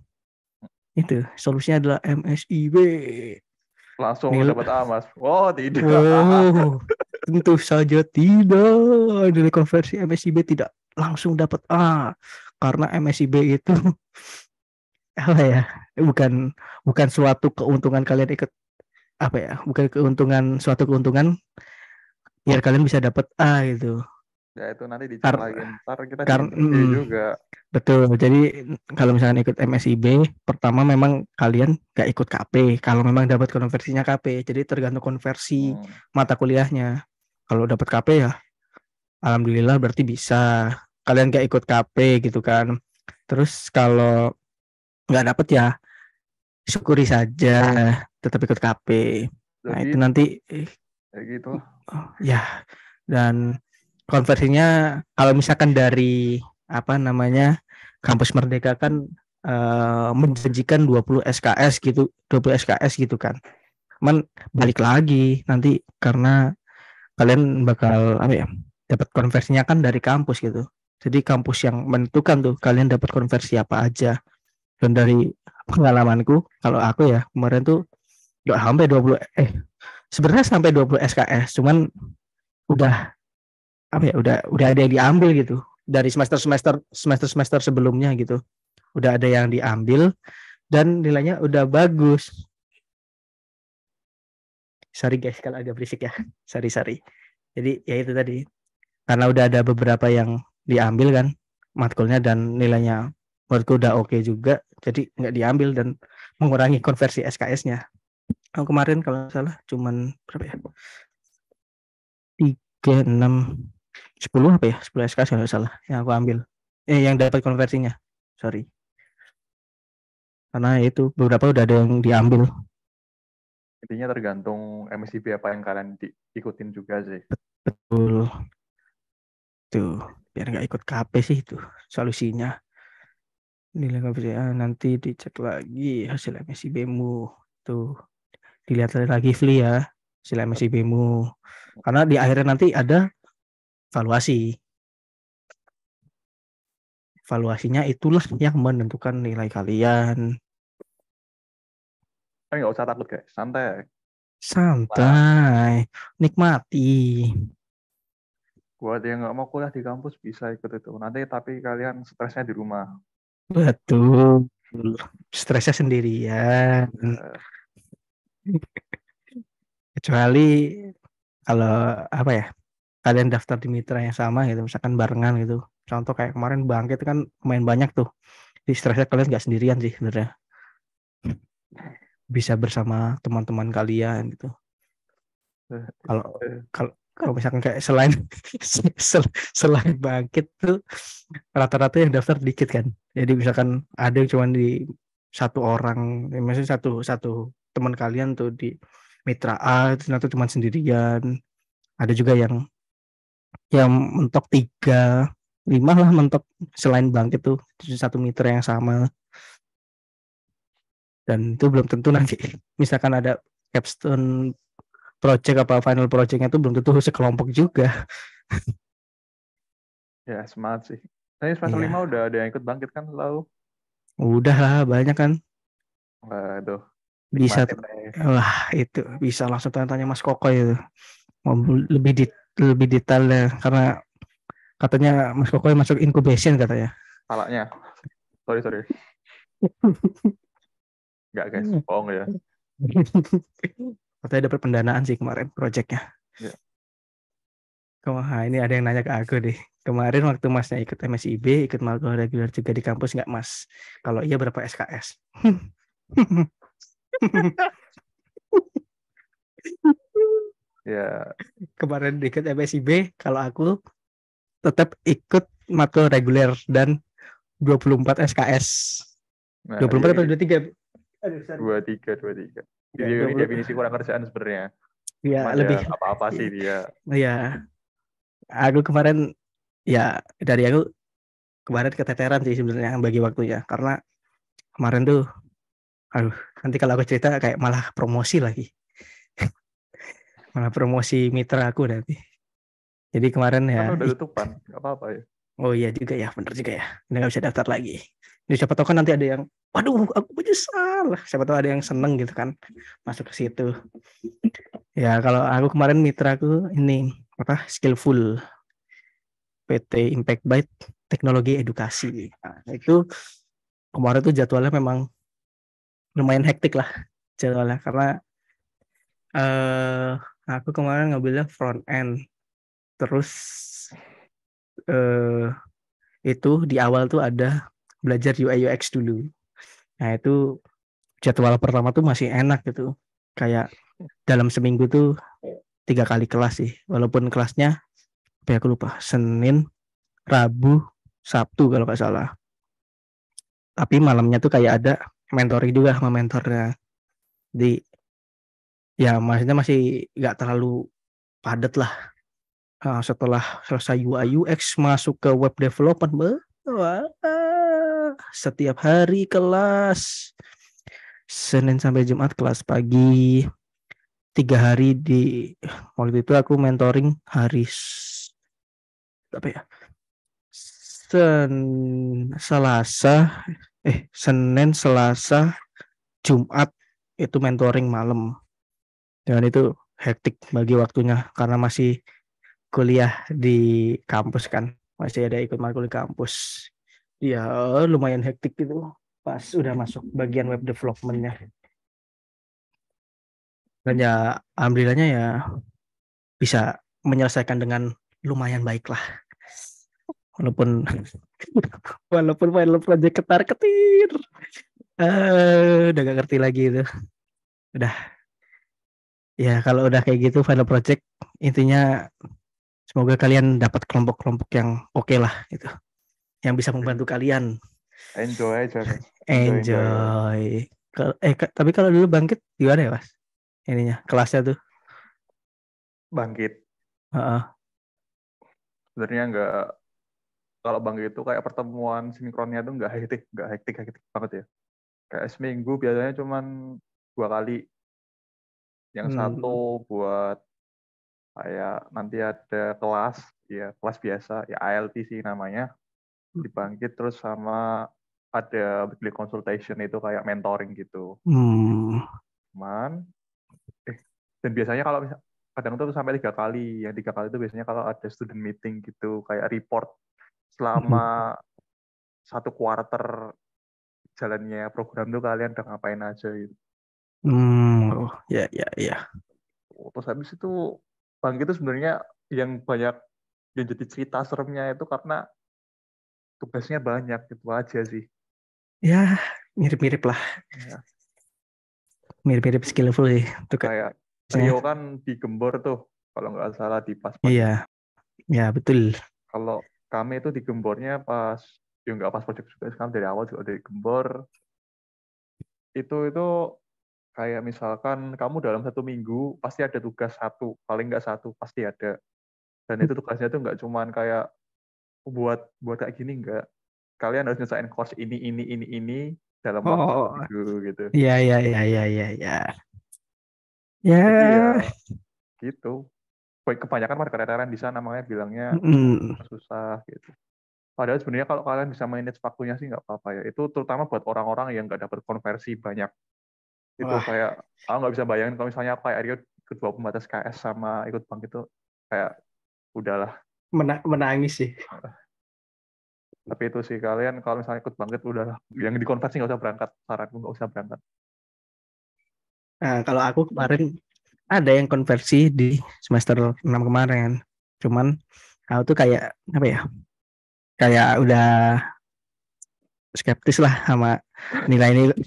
Itu solusinya adalah MSIB.
Langsung dapat A Mas. Oh tidak.
Oh, tentu saja tidak. Nilai konversi MSIB tidak langsung dapat A karena MSIB itu apa ya? Bukan suatu keuntungan kalian ikut apa ya? Bukan suatu keuntungan biar kalian bisa dapat A gitu.
Ya itu nanti dicek lagi. Ntar kita juga.
Betul. Jadi kalau misalkan ikut MSIB, pertama memang kalian gak ikut KP. Kalau memang dapat konversinya KP, jadi tergantung konversi mata kuliahnya. Kalau dapat KP ya, alhamdulillah berarti bisa. Kalian gak ikut KP gitu kan. Terus kalau nggak dapat ya, syukuri saja. Tetap ikut KP. Nah itu nanti.
Kayak gitu.
Ya. Dan konversinya kalau misalkan dari Kampus Merdeka kan menjanjikan 20 SKS gitu, 20 SKS gitu kan. Cuman balik lagi nanti karena kalian bakal dapat konversinya kan dari kampus gitu. Jadi kampus yang menentukan tuh kalian dapat konversi apa aja. Dan dari pengalamanku, kalau aku ya kemarin tuh nggak sampai 20 sebenarnya sampai 20 SKS, cuman udah ada yang diambil gitu dari semester sebelumnya gitu, udah ada yang diambil dan nilainya udah bagus. Sorry guys kalau agak berisik ya, sorry. Jadi ya itu tadi karena udah ada beberapa yang diambil kan matkulnya dan nilainya menurutku udah oke juga, jadi nggak diambil dan mengurangi konversi SKS-nya. Kemarin kalau salah cuman berapa ya, 3, 6, 10 apa ya, 10 SKS kalau salah yang aku ambil, yang dapat konversinya, sorry. karena itu beberapa udah ada yang diambil.
Intinya tergantung MSIB apa yang kalian ikutin juga sih.
Betul tuh, biar nggak ikut KP sih itu solusinya. Nilai KPCA nanti dicek lagi hasil MSIB-mu tuh, dilihat lagi Fli ya hasil MSIB-mu, karena di akhirnya nanti ada evaluasi. Evaluasinya itulah yang menentukan nilai kalian.
Tapi nggak usah takut guys, santai.
Santai, nikmati.
Buat yang nggak mau kuliah di kampus bisa ikut itu. Nanti tapi kalian stresnya di rumah.
Betul. Stresnya sendirian.
Eh,
Kecuali kalau apa ya, kalian daftar di mitra yang sama gitu, misalkan barengan gitu. Contoh kayak kemarin Bangkit kan main banyak tuh. Di stresnya kalian nggak sendirian sih sebenarnya. Bisa bersama teman-teman kalian gitu. Kalau
eh,
kalau misalkan kayak selain selain Bangkit tuh rata-rata yang daftar dikit kan. Jadi misalkan ada yang cuma di satu orang, maksudnya satu satu teman kalian tuh di mitra A ternyata cuma sendirian. Ada juga yang mentok 3, 5 lah mentok selain Bangkit tuh satu mitra yang sama. Dan itu belum tentu nanti misalkan ada capstone project apa final projectnya tuh belum tentu sekelompok juga.
ya semangat sih. Saya semester 5
Iya,
udah ada yang ikut Bangkit kan lalu.
udah lah banyak kan.
Aduh,
Bisa
nikmatin deh.
wah itu bisa langsung tanya-tanya Mas Koko itu mau lebih detailnya, karena katanya Mas Koko masuk incubation katanya.
Salahnya. Sorry. Nggak guys, bohong ya.
Katanya dapat pendanaan sih kemarin projectnya.
Ya.
Wah, ini ada yang nanya ke aku deh. Kemarin waktu Masnya ikut MSIB, ikut magang reguler juga di kampus nggak Mas? Kalau iya berapa SKS?
Ya,
Kemarin ikut MSIB, kalau aku tetap ikut matkul reguler dan 24 SKS.
nah
24 atau
ini
23? Aduh, sorry.
23.
Ya,
Ini
20.
definisi kurang kerjaan sebenarnya.
Ya,
Cuman
lebih.
ya apa-apa sih dia.
Ya, aku kemarin ya dari aku kemarin keteteran sih sebenarnya bagi waktunya, karena kemarin tuh aduh, nanti kalau aku cerita kayak malah promosi lagi. Malah promosi mitra aku nanti. Jadi kemarin ya
Kan udah tutupan, nggak apa-apa ya.
oh iya juga ya, bener juga ya. Ini nggak bisa daftar lagi. Jadi siapa tahu kan nanti ada yang waduh, aku menyesal. Siapa tahu ada yang seneng gitu kan masuk ke situ. Ya kalau aku kemarin mitra aku ini apa skillful PT Impact Byte Teknologi Edukasi. Nah, itu kemarin tuh jadwalnya memang lumayan hektik lah jadwalnya, karena aku kemarin ngambilnya front end, terus eh, itu di awal tuh ada belajar UI UX dulu. Nah itu jadwal pertama tuh masih enak gitu, kayak dalam seminggu tuh 3 kali kelas sih, walaupun kelasnya apa ya, aku lupa, Senin, Rabu, Sabtu kalau nggak salah. Tapi malamnya tuh kayak ada mentoring juga sama mentornya. Jadi ya maksudnya masih nggak terlalu padat lah. Nah, setelah selesai UI UX masuk ke web development, wah, setiap hari kelas, Senin sampai Jumat kelas pagi, 3 hari di waktu itu aku mentoring hari apa ya, Selasa, Senin, Selasa, Jumat itu mentoring malam, dan itu hektik bagi waktunya karena masih kuliah di kampus kan, masih ada ikut matkul di kampus. Ya lumayan hektik gitu pas udah masuk bagian web developmentnya. Dan ya alhamdulillahnya ya bisa menyelesaikan dengan lumayan baik lah. Walaupun walaupun final project ketar ketir. Udah gak ngerti lagi itu. Udah ya kalau udah kayak gitu final project, intinya semoga kalian dapat kelompok-kelompok yang oke lah itu, yang bisa membantu kalian
Enjoy aja kan. Enjoy ya.
Enjoy. Tapi kalau dulu bangkit gimana ya Mas? Ininya kelasnya tuh.
Bangkit.
Heeh.
Sebenarnya nggak, kalau bangkit itu kayak pertemuan sinkronnya tuh nggak hektik banget ya. Kayak seminggu biasanya cuman 2 kali. Yang satu
Hmm.
buat kayak nanti ada kelas, ya kelas biasa, ya ILT sih namanya, dibangkit, terus sama ada weekly consultation itu kayak mentoring gitu.
Hmm.
Cuman, dan biasanya kalau kadang tuh sampai 3 kali. Yang 3 kali itu biasanya kalau ada student meeting gitu, kayak report selama 1 quarter jalannya program tuh kalian udah ngapain aja gitu.
Oh, ya, ya, ya.
Terus habis itu bangkit itu sebenarnya yang banyak yang jadi cerita seremnya itu karena tugasnya banyak, itu aja sih.
Ya, mirip-mirip lah.
Ya,
Mirip-mirip skillful sih.
kayak
Tugasnya.
Rio kan di Gembor tuh, kalau nggak salah di pas-project.
Iya, ya betul.
Kalau kami itu di Gembornya pas, ya nggak pas project juga, kami dari awal juga dari Gembor. Itu kayak misalkan kamu dalam 1 minggu pasti ada tugas satu, paling nggak satu pasti ada. Dan itu tugasnya tuh nggak cuman kayak buat buat kayak gini, nggak. Kalian harus nyelesain course ini dalam waktu
Oh,
seminggu gitu.
ya, ya, ya, ya, ya, ya.
Jadi ya
Ya,
gitu. Kebanyakan warga restoran di sana makanya bilangnya
mm,
susah gitu. Padahal sebenarnya kalau kalian bisa manage waktunya sih nggak apa-apa ya. Itu terutama buat orang-orang yang nggak dapat konversi banyak. Itu
wah,
kayak, aku nggak bisa bayangin kalau misalnya kayak Rio ikut 2 pembatas KS sama ikut bank itu, kayak udahlah.
menangis sih.
Tapi itu sih, kalian kalau misalnya ikut bank itu udahlah. Yang dikonversi nggak usah berangkat. Saranku nggak usah berangkat.
Nah, kalau aku kemarin ada yang konversi di semester 6 kemarin. Cuman aku tuh kayak apa ya? Kayak udah skeptis lah sama nilai-nilai.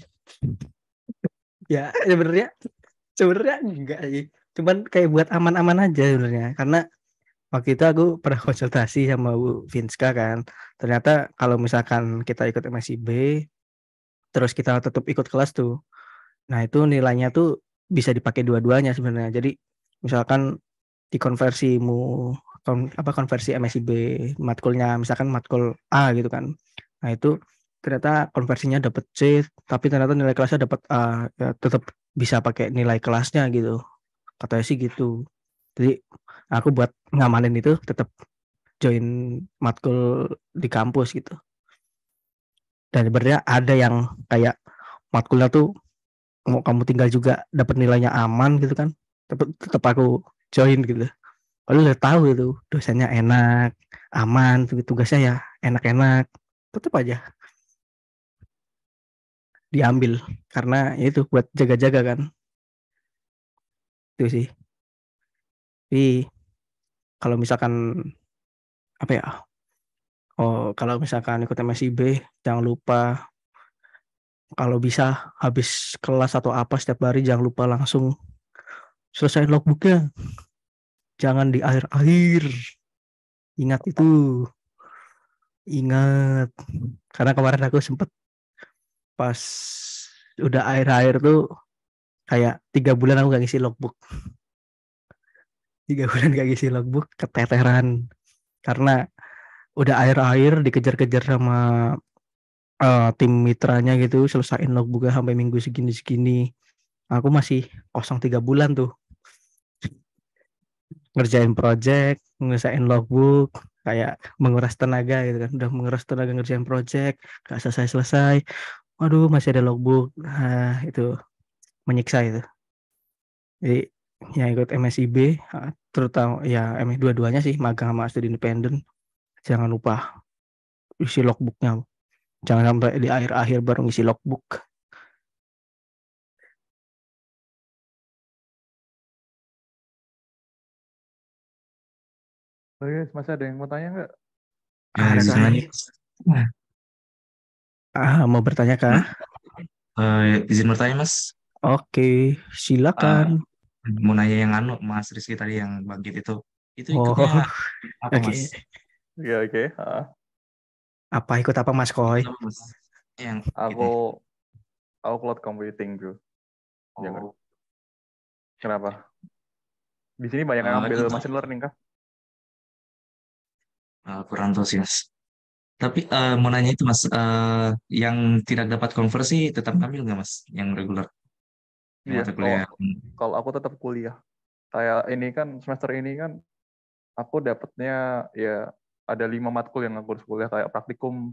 Ya, sebenarnya enggak sih. Cuman kayak buat aman-aman aja sebenarnya. Karena waktu itu aku pernah konsultasi sama Bu Vinska kan. Ternyata kalau misalkan kita ikut MSIB, terus kita tetap ikut kelas tuh. Nah, itu nilainya tuh bisa dipakai dua-duanya sebenarnya. Jadi misalkan dikonversimu konversi MSIB matkulnya misalkan matkul A gitu kan. Nah, itu ternyata konversinya dapat C, tapi ternyata nilai kelasnya dapat A, ya tetap bisa pakai nilai kelasnya gitu. Katanya sih gitu. Jadi aku buat ngamanin itu tetap join matkul di kampus gitu. Dan sebenarnya ada yang kayak matkulnya tuh mau kamu tinggal juga dapat nilainya aman gitu kan. Tetap aku join gitu. Kalau udah tahu itu dosennya enak, aman, tugasnya ya enak-enak, tetap aja diambil karena ya itu buat jaga-jaga kan. Itu sih. Tapi kalau misalkan apa ya? Oh, kalau misalkan ikut MSIB jangan lupa kalau bisa habis kelas atau apa setiap hari jangan lupa langsung selesai logbooknya. Jangan di akhir-akhir. Ingat itu. Ingat. Karena kemarin aku sempet pas udah akhir-akhir tuh kayak 3 bulan aku gak ngisi logbook. 3 bulan gak ngisi logbook keteteran karena udah akhir-akhir dikejar-kejar sama tim mitranya gitu selesaiin logbooknya sampai minggu segini-segini. Aku masih kosong 3 bulan tuh ngerjain project, ngerjain logbook, kayak menguras tenaga gitu kan. Udah menguras tenaga ngerjain project, gak selesai-selesai. Waduh, masih ada logbook. Nah, itu menyiksa itu. Jadi yang ikut MSIB terutama ya dua-duanya sih magang sama studi independen jangan lupa isi logbooknya, jangan sampai di akhir-akhir baru ngisi logbook.
Oke, masih ada yang mau tanya nggak?
Ada
Izin
kali.
lagi.
Mau bertanya kah?
Izin bertanya Mas.
Oke,
Eh,
silakan.
mau nanya yang Mas Rizky tadi yang bangkit itu. Itu ikutnya
Oh,
apa
oke.
Mas?
Oke, oke.
Apa ikut apa Mas Koy?
Apa, Mas? Yang
Aku
gitu ya.
aku cloud computing bro. Jangan.
Oh,
Kenapa? Di sini banyak yang
itu
ambil machine learning kah?
kurang tahu sih Mas. Tapi mau
Oh.
nanya itu Mas, yang tidak dapat konversi tetap ngambil nggak Mas? Yang reguler, yang
Iya,
mata
kalau
kuliah.
kalau aku tetap kuliah. Kayak ini kan semester ini kan aku dapatnya ya ada 5 matkul yang aku harus kuliah kayak praktikum.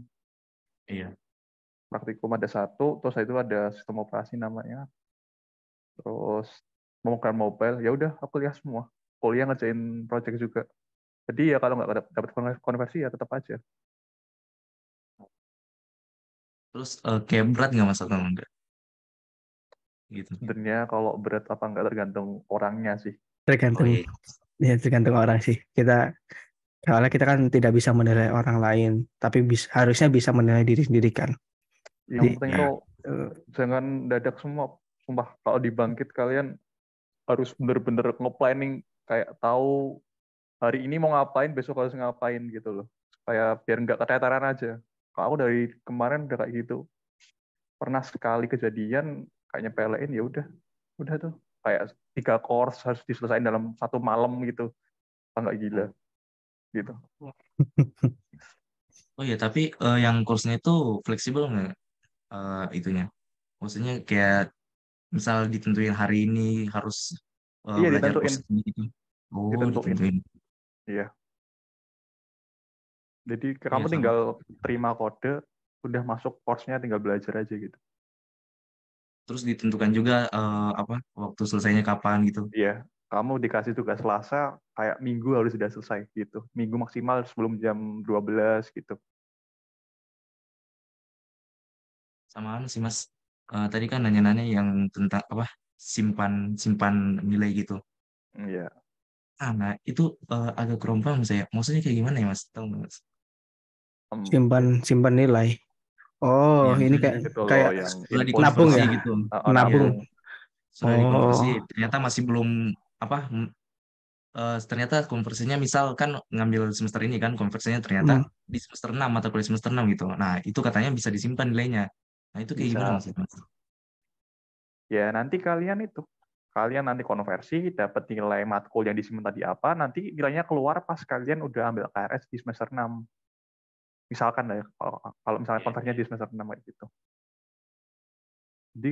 Iya.
Praktikum ada satu, terus itu ada sistem operasi namanya, terus memegang mobile. Ya udah, aku kuliah semua. Kuliah ngerjain project juga. Jadi ya kalau nggak dapat konversi ya tetap aja.
Terus kayak berat nggak Mas atau enggak? Gitu.
Sebenarnya kalau berat apa nggak tergantung orangnya sih.
Oh
Tergantung,
iya.
ya tergantung orang sih. Soalnya kita kan tidak bisa menilai orang lain, tapi harusnya bisa menilai diri sendiri kan.
Yang
Jadi
penting
Ya.
tuh jangan dadak semua. Sumpah, kalau dibangkit kalian harus bener-bener nge-planning kayak tahu hari ini mau ngapain, besok harus ngapain gitu loh. Supaya biar nggak keteteran aja. Kalau aku dari kemarin udah kayak gitu. Pernah sekali kejadian kayak nyepelein ya udah tuh kayak 3 course harus diselesaikan dalam 1 malam gitu. Ah, nggak gila gitu.
Oh iya, tapi yang course-nya itu fleksibel nggak itunya? Maksudnya kayak misal ditentuin hari ini harus
Iya
belajar
ditentuin,
course ini gitu. Oh,
ditentuin.
ditentuin.
Iya. Jadi
Oh
kamu
iya sama.
tinggal terima kode, udah masuk course-nya tinggal belajar aja gitu.
Terus ditentukan juga apa waktu selesainya kapan gitu.
Iya, kamu dikasih tugas Selasa, kayak Minggu harus sudah selesai gitu. Minggu maksimal sebelum jam 12 gitu.
Samaan sih Mas. Tadi kan nanya-nanya yang tentang apa simpan simpan nilai gitu.
Iya.
Nah itu agak kurang paham saya. Maksudnya kayak gimana ya Mas? Tahu nggak Mas?
simpan simpan nilai. Oh,
Iya,
ini
misalnya
kayak
Itu loh
kayak
yang
setelah
input
nabung
dikonversi
ya,
gitu. Iya,
nabung.
nabung.
sudah dikonversi
Oh,
ternyata masih belum apa ternyata konversinya misal kan ngambil semester ini kan konversinya ternyata
hmm.
di semester 6 atau kuliah semester 6 gitu. Nah, itu katanya bisa disimpan nilainya. Nah, itu kayak gimana
Bisa.
maksudnya Mas?
Ya nanti kalian nanti konversi, dapat nilai matkul yang disimpan tadi apa, nanti nilainya keluar pas kalian udah ambil KRS di semester 6. Misalkan lah ya, kalau misalnya
Iya.
konversinya di semester 6 kayak gitu. Jadi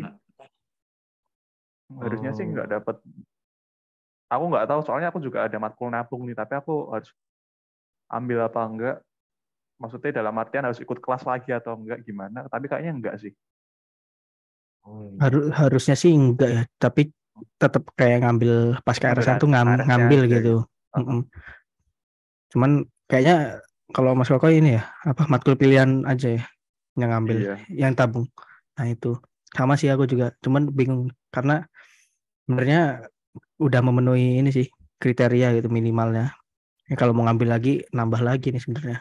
Nah,
harusnya sih nggak
oh,
dapat. Aku nggak tahu, soalnya aku juga ada matkul nabung nih, tapi aku harus ambil apa enggak. Maksudnya dalam artian harus ikut kelas lagi atau enggak gimana, tapi kayaknya enggak sih.
oh iya.
Harusnya sih enggak ya, tapi tetap kayak ngambil pas
Ngambil
kearasan tuh
KRS-nya
ngambil
aja
gitu.
gitu.
Mm-mm. Cuman kayaknya kalau Mas Koko ini ya, apa matkul pilihan aja ya yang ngambil,
Iya.
yang tabung. Nah itu sama sih aku juga, cuman bingung karena sebenarnya udah memenuhi ini sih kriteria gitu minimalnya. Ya, kalau mau ngambil lagi nambah lagi nih sebenarnya.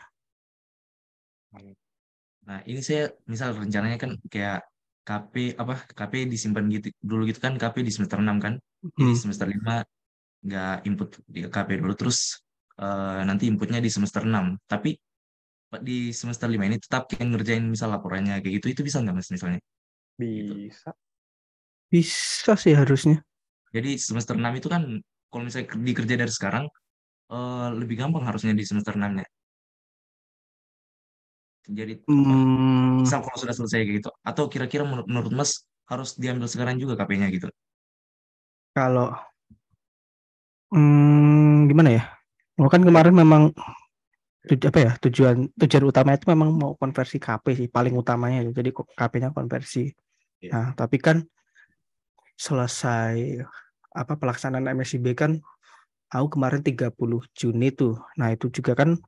Nah, ini saya misal rencananya kan kayak KP apa KP disimpan gitu dulu gitu kan KP di semester 6 kan. Jadi
Hmm.
semester 5 nggak input di KP dulu terus nanti inputnya di semester 6. Tapi di semester 5 ini tetap kayak ngerjain misal laporannya kayak gitu itu bisa nggak Mas misalnya gitu.
Bisa.
Bisa sih harusnya.
Jadi semester 6 itu kan kalau misalnya dikerja dari sekarang lebih gampang harusnya di semester 6-nya. Jadi apa?
Hmm,
Misal kalau sudah selesai kayak gitu. Atau kira-kira menurut Mas harus diambil sekarang juga KP-nya gitu.
kalau gimana ya? Oh, kan kemarin memang apa ya tujuan utama itu memang mau konversi KP sih paling utamanya ya. Jadi KP-nya konversi.
Iya.
Nah, tapi kan selesai apa pelaksanaan MSIB kan aku kemarin 30 Juni tuh. Nah, itu juga kan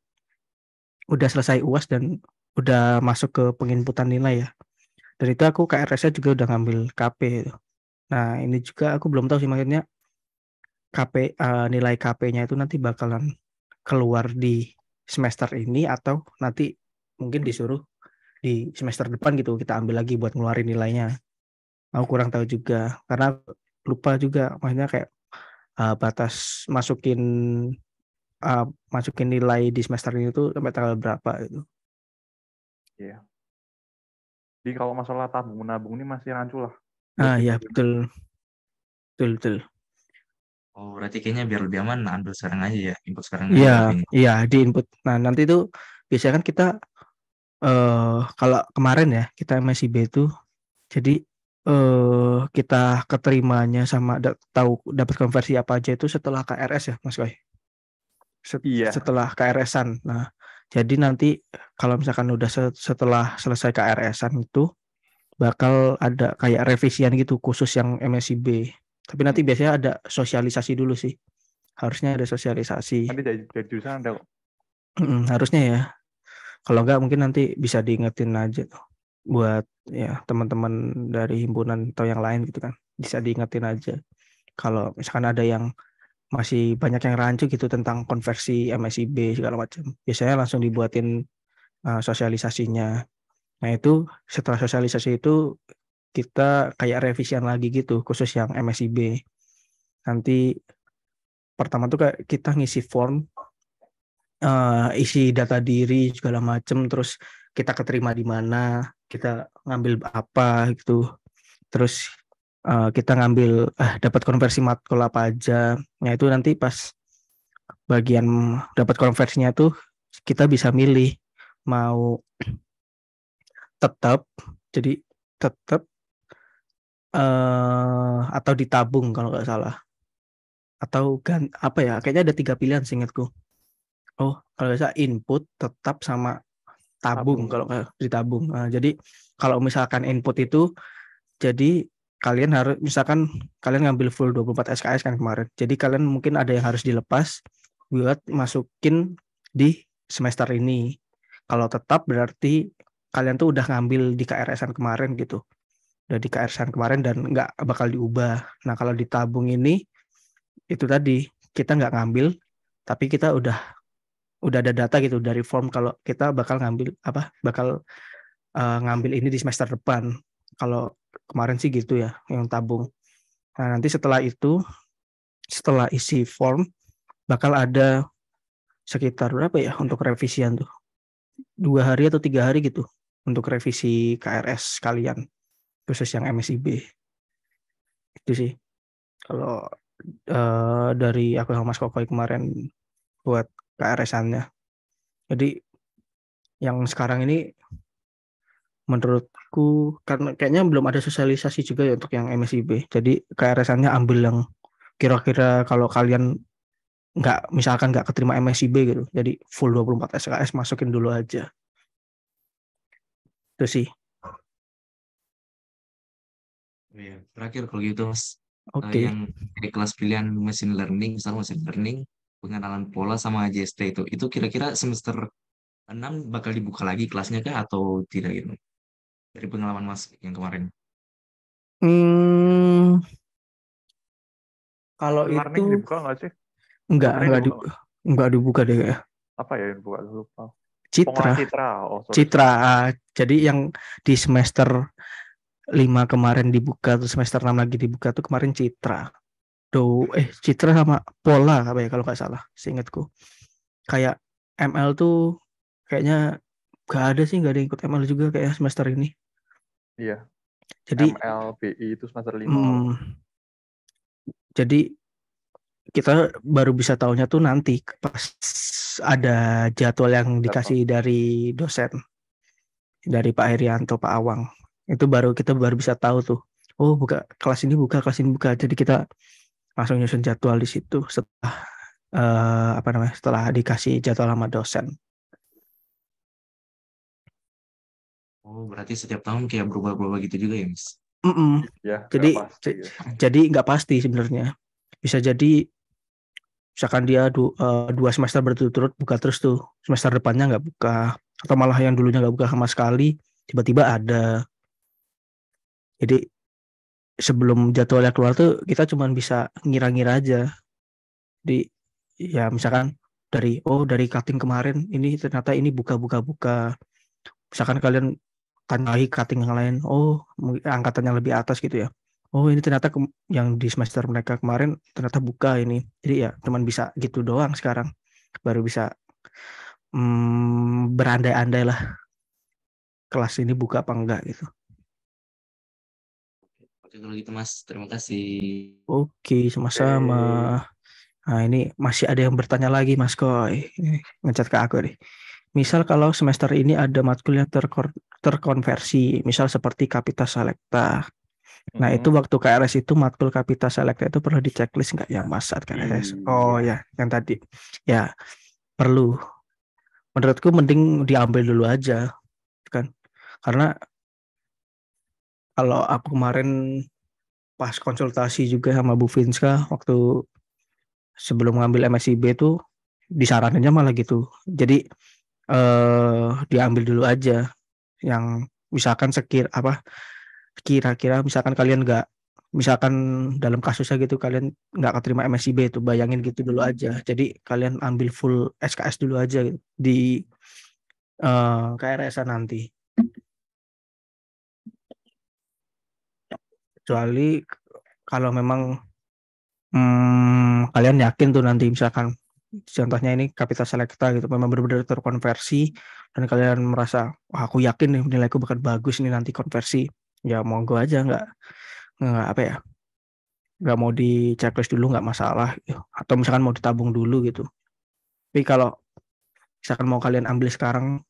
udah selesai UAS dan udah masuk ke penginputan nilai ya. Dan itu aku KRS-nya juga udah ngambil KP. Nah, ini juga aku belum tahu sih maksudnya KP nilai KP-nya itu nanti bakalan keluar di semester ini atau nanti mungkin disuruh di semester depan gitu kita ambil lagi buat ngeluarin nilainya. Aku kurang tahu juga karena lupa juga maksudnya kayak batas masukin uh, masukin nilai di semester ini tuh sampai tanggal berapa gitu.
Iya. Jadi kalau masalah tabung menabung ini masih rancu lah. Buat
Ah
kita
ya betul betul betul.
Oh, berarti kayaknya biar lebih aman ambil sekarang aja ya, input sekarang aja
Iya
berarti.
iya di input. Nah nanti tuh biasanya kan kita kalau kemarin ya kita MSIB itu jadi kita keterimanya sama tahu dapat konversi apa aja itu setelah KRS ya Mas Koy.
Iya.
Setelah KRS-an. Nah, jadi nanti kalau misalkan udah setelah selesai KRS-an itu bakal ada kayak revisian gitu khusus yang MSIB. Tapi nanti biasanya ada sosialisasi dulu sih. Harusnya ada sosialisasi.
Nanti dari jurusan ada kok.
Harusnya ya. Kalau enggak mungkin nanti bisa diingetin aja tuh buat ya teman-teman dari himpunan atau yang lain gitu kan. Bisa diingetin aja. Kalau misalkan ada yang masih banyak yang rancu gitu tentang konversi MSIB segala macam. Biasanya langsung dibuatin sosialisasinya. Nah itu setelah sosialisasi itu kita kayak revisian lagi gitu khusus yang MSIB. Nanti pertama tuh kayak kita ngisi form, isi data diri segala macem, terus kita keterima di mana, kita ngambil apa gitu, terus kita ngambil dapat konversi matkul apa aja. Nah itu nanti pas bagian dapat konversinya tuh kita bisa milih mau tetap jadi tetap atau ditabung kalau nggak salah atau apa ya kayaknya ada 3 pilihan seingatku. Oh kalau nggak salah input tetap sama tabung kalau ditabung. Nah, jadi kalau misalkan input itu jadi kalian harus misalkan kalian ngambil full 24 SKS kan kemarin. Jadi kalian mungkin ada yang harus dilepas buat masukin di semester ini. Kalau tetap berarti kalian tuh udah ngambil di KRS-an kemarin gitu. Udah di KRS-an kemarin dan nggak bakal diubah. Nah kalau ditabung ini itu tadi kita nggak ngambil tapi kita udah ada data gitu dari form kalau kita bakal ngambil ngambil ini di semester depan. Kalau kemarin sih gitu ya yang tabung. Nah nanti setelah itu setelah isi form bakal ada sekitar berapa ya untuk revisian tuh 2 hari atau 3 hari gitu untuk revisi KRS kalian khusus yang MSIB itu sih kalau dari aku sama Mas Kokoy kemarin buat KRS-annya. Jadi yang sekarang ini menurutku karena kayaknya belum ada sosialisasi juga ya untuk yang MSIB. Jadi KRS-annya ambil yang kira-kira kalau kalian misalkan nggak keterima MSIB gitu. Jadi full 24 SKS masukin dulu aja. Itu sih.
Iya, terakhir kalau gitu Mas,
Oke.
yang di kelas pilihan machine learning, misalnya machine learning, pengenalan pola sama JST itu kira-kira semester 6 bakal dibuka lagi kelasnya kah atau tidak gitu? Dari pengalaman Mas yang kemarin.
Kalau
Learning
itu
dibuka nggak sih?
enggak dibuka deh ya.
Apa ya yang dibuka lupa.
Citra.
sorry.
Citra. Jadi yang di semester 5 kemarin dibuka terus semester 6 lagi dibuka tuh kemarin Citra. Citra sama Pola apa ya kalau nggak salah seingatku. Kayak ML tuh kayaknya nggak ada yang ikut ML juga kayak semester ini.
Iya.
Jadi
MLBI itu semester 5.
jadi kita baru bisa tahunya tuh nanti pas ada jadwal yang dikasih dari dosen dari Pak Herianto, Pak Awang. Itu kita baru bisa tahu tuh. Oh, kelas ini buka. Jadi kita langsung nyusun jadwal di situ setelah setelah dikasih jadwal sama dosen.
Oh, berarti setiap tahun kayak berubah-ubah gitu juga ya, Mas?
Ya,
jadi nggak pasti sebenarnya. Bisa jadi misalkan dia 2 semester berturut-turut buka terus tuh, semester depannya nggak buka, atau malah yang dulunya nggak buka sama sekali, tiba-tiba ada. Jadi sebelum jadwalnya keluar tuh kita cuma bisa ngira-ngira aja. Jadi ya misalkan dari cutting kemarin ini ternyata ini buka. Misalkan kalian tanya lagi cutting yang lain, angkatan yang lebih atas gitu ya. Oh ini ternyata yang di semester mereka kemarin ternyata buka ini. Jadi ya cuman bisa gitu doang sekarang. Baru bisa berandai-andai lah kelas ini buka apa enggak gitu.
Kalau gitu Mas, terima kasih.
Oke, sama-sama.
Oke.
Nah, ini masih ada yang bertanya lagi, Mas Koy. Ini ngecat ke aku nih. Misal kalau semester ini ada matkul yang terkonversi, misal seperti Kapita Selekta. Nah, itu
Mm-mm.
waktu KRS itu matkul Kapita Selekta itu perlu di checklist nggak ya, Mas, saat KRS? Oh
Iya.
ya, yang tadi. Ya, perlu. Menurutku mending diambil dulu aja, kan? Karena kalau aku kemarin pas konsultasi juga sama Bu Vinska waktu sebelum ngambil MSIB itu disaraninnya malah gitu. Jadi diambil dulu aja yang misalkan kira-kira misalkan kalian nggak misalkan dalam kasusnya gitu kalian nggak keterima MSIB itu bayangin gitu dulu aja. Jadi kalian ambil full SKS dulu aja gitu, di KRS nanti. Kecuali kalau memang kalian yakin tuh nanti misalkan contohnya ini Kapita Selekta gitu memang benar-benar terkonversi dan kalian merasa wah aku yakin nih nilaiku bakal bagus nih nanti konversi ya monggo aja nggak apa ya nggak mau di checklist dulu nggak masalah gitu. Atau misalkan mau ditabung dulu gitu tapi kalau misalkan mau kalian ambil sekarang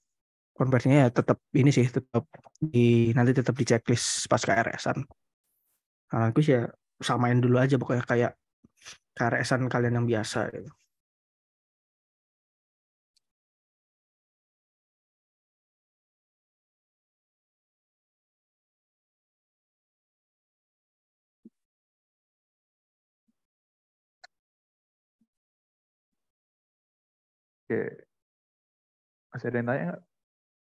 konversinya ya tetap ini sih tetap nanti tetap di checklist pas KRS-an nah, aku sih ya samain dulu aja pokoknya kayak KRS-an kalian yang biasa gitu.
Oke. Masih ada yang tanya nggak?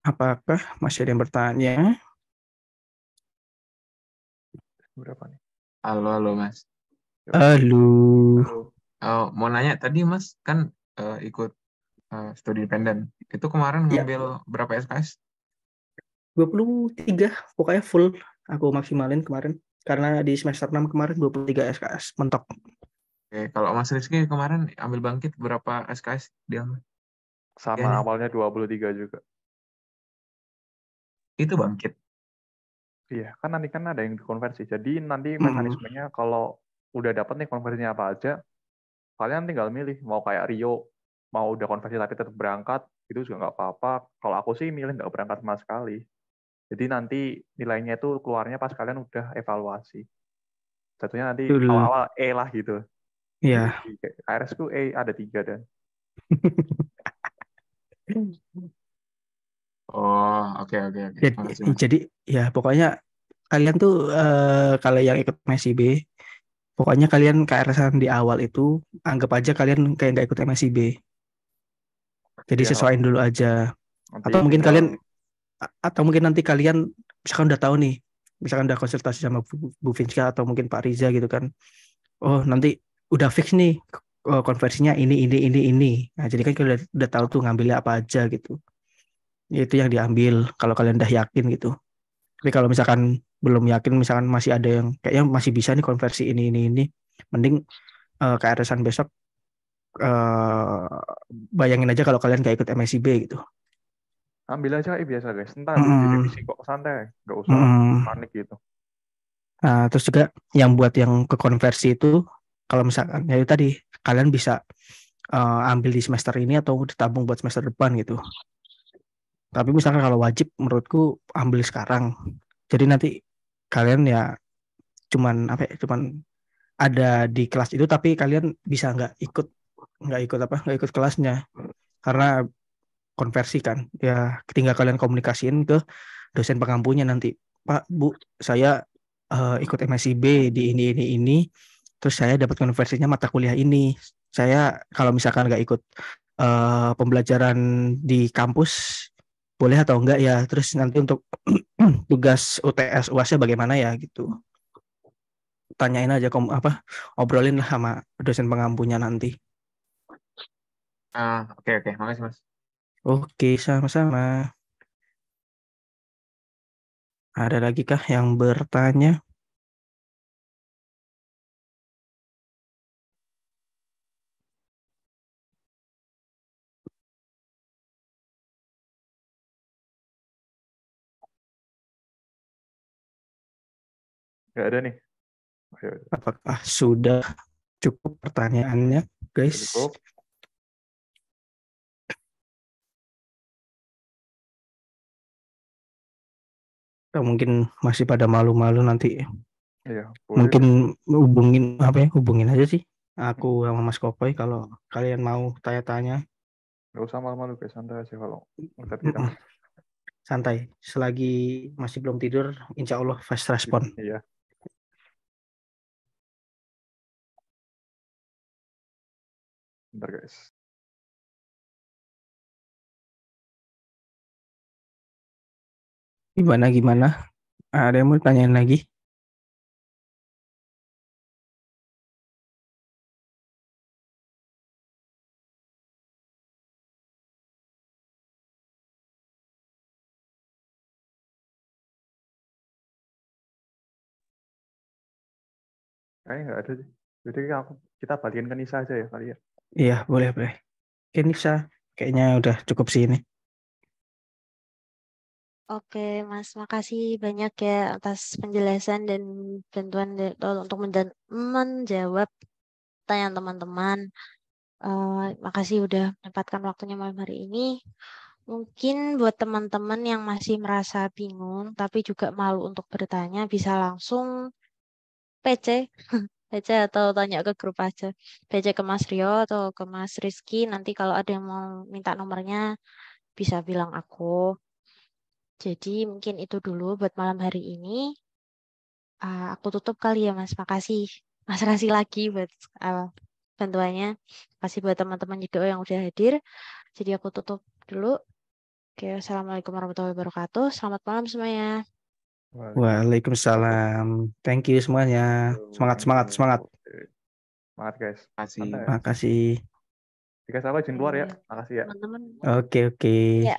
Apakah masih ada yang bertanya?
Berapa nih?
Halo, halo Mas.
Oke.
Halo.
Halo.
Mau nanya tadi Mas kan ikut studi independen. Itu kemarin
Ya,
ngambil berapa SKS?
23 pokoknya full aku maksimalin kemarin karena di semester 6 kemarin 23 SKS mentok.
Oke, kalau Mas Rizky kemarin ambil bangkit berapa SKS dia?
Sama
Ya,
awalnya 23 juga.
itu bangkit.
Iya, kan nanti kan ada yang dikonversi. Jadi nanti
Mm,
mekanismenya kalau udah dapat nih konversinya apa aja, kalian tinggal milih mau kayak Rio, mau udah konversi tapi tetap berangkat, itu juga nggak apa-apa. Kalau aku sih milih nggak berangkat sama sekali. Jadi nanti nilainya itu keluarnya pas kalian udah evaluasi. Jatuhnya nanti
betul.
awal-awal E lah gitu. Di
Ya.
KRS ku E ada 3 dan.
Oh, oke oke oke.
jadi,
Makasih Mas.
jadi ya pokoknya kalian tuh kalau yang ikut MSIB pokoknya kalian KRS di awal itu anggap aja kalian kayak nggak ikut MSIB. Jadi
Iya,
sesuaiin dulu aja.
nanti
Atau mungkin
tinggal
kalian atau mungkin nanti kalian misalkan udah tahu nih, misalkan udah konsultasi sama Bu Vinska atau mungkin Pak Riza gitu kan. Oh, nanti udah fix nih konversinya ini. Nah, jadi kan kalian udah tahu tuh ngambilnya apa aja gitu. Ya, itu yang diambil kalau kalian udah yakin gitu. Tapi kalau misalkan belum yakin, misalkan masih ada yang kayaknya masih bisa nih konversi ini, mending KRS-an besok eh, bayangin aja kalau kalian gak ikut MSIB gitu.
ambil aja biasa guys. Ntar habis di
Mm-mm.
revisi kok santai, nggak usah
Mm-mm.
panik gitu.
Nah, terus juga yang buat yang ke konversi itu, kalau misalkan ya itu tadi kalian bisa ambil di semester ini atau ditabung buat semester depan gitu. Tapi misalkan kalau wajib, menurutku ambil sekarang. Jadi nanti kalian ya cuman apa ya, cuman ada di kelas itu, tapi kalian bisa nggak ikut kelasnya karena konversi kan. Ya tinggal kalian komunikasiin ke dosen pengampunya nanti. Pak, Bu, saya ikut MSIB di ini. Terus saya dapat konversinya mata kuliah ini. Saya kalau misalkan nggak ikut pembelajaran di kampus, boleh atau enggak ya? Terus nanti untuk tugas UTS UASnya bagaimana ya gitu. Tanyain aja obrolin lah sama dosen pengampunya nanti.
Oke oke. Makasih Mas.
Oke, sama-sama. Ada lagi kah yang bertanya?
Nggak ada nih. Ya,
Apakah sudah cukup pertanyaannya, guys?
cukup.
Atau mungkin masih pada malu-malu nanti.
Iya, boleh
Mungkin
deh.
hubungin aja sih. Aku sama Mas Kokoy kalau kalian mau tanya-tanya.
Nggak usah malu-malu guys, santai aja kalau ngeliat kita.
Mm-mm. Santai. Selagi masih belum tidur, insya Allah fast respon.
Iya. Bentar guys.
Gimana? Ada yang mau tanyain lagi?
Kayaknya nggak ada sih. Jadi kita balikin ke Nisa aja ya kali ya.
Iya, boleh. Oke, Nisa. Kayaknya udah cukup sih ini.
Oke, Mas, makasih banyak ya atas penjelasan dan bantuan untuk menjawab pertanyaan teman-teman. Makasih udah menyempatkan waktunya malam hari ini. Mungkin buat teman-teman yang masih merasa bingung tapi juga malu untuk bertanya, bisa langsung PC, PC atau tanya ke grup aja. PC ke Mas Rio atau ke Mas Rizky. Nanti kalau ada yang mau minta nomornya, bisa bilang aku. Jadi mungkin itu dulu buat malam hari ini. Aku tutup kali ya Mas. Makasih. Mas kasih lagi buat uh, bantuannya. Kasih buat teman-teman juga yang udah hadir. Jadi aku tutup dulu. Oke, Assalamualaikum warahmatullahi wabarakatuh. Selamat malam semuanya.
Waalaikumsalam. Thank you semuanya. Semangat.
Oke. Semangat guys.
Kasih.
Santai.
Makasih.
Jika salah izin keluar ya. Makasih ya.
Teman-teman.
Oke.
Ya.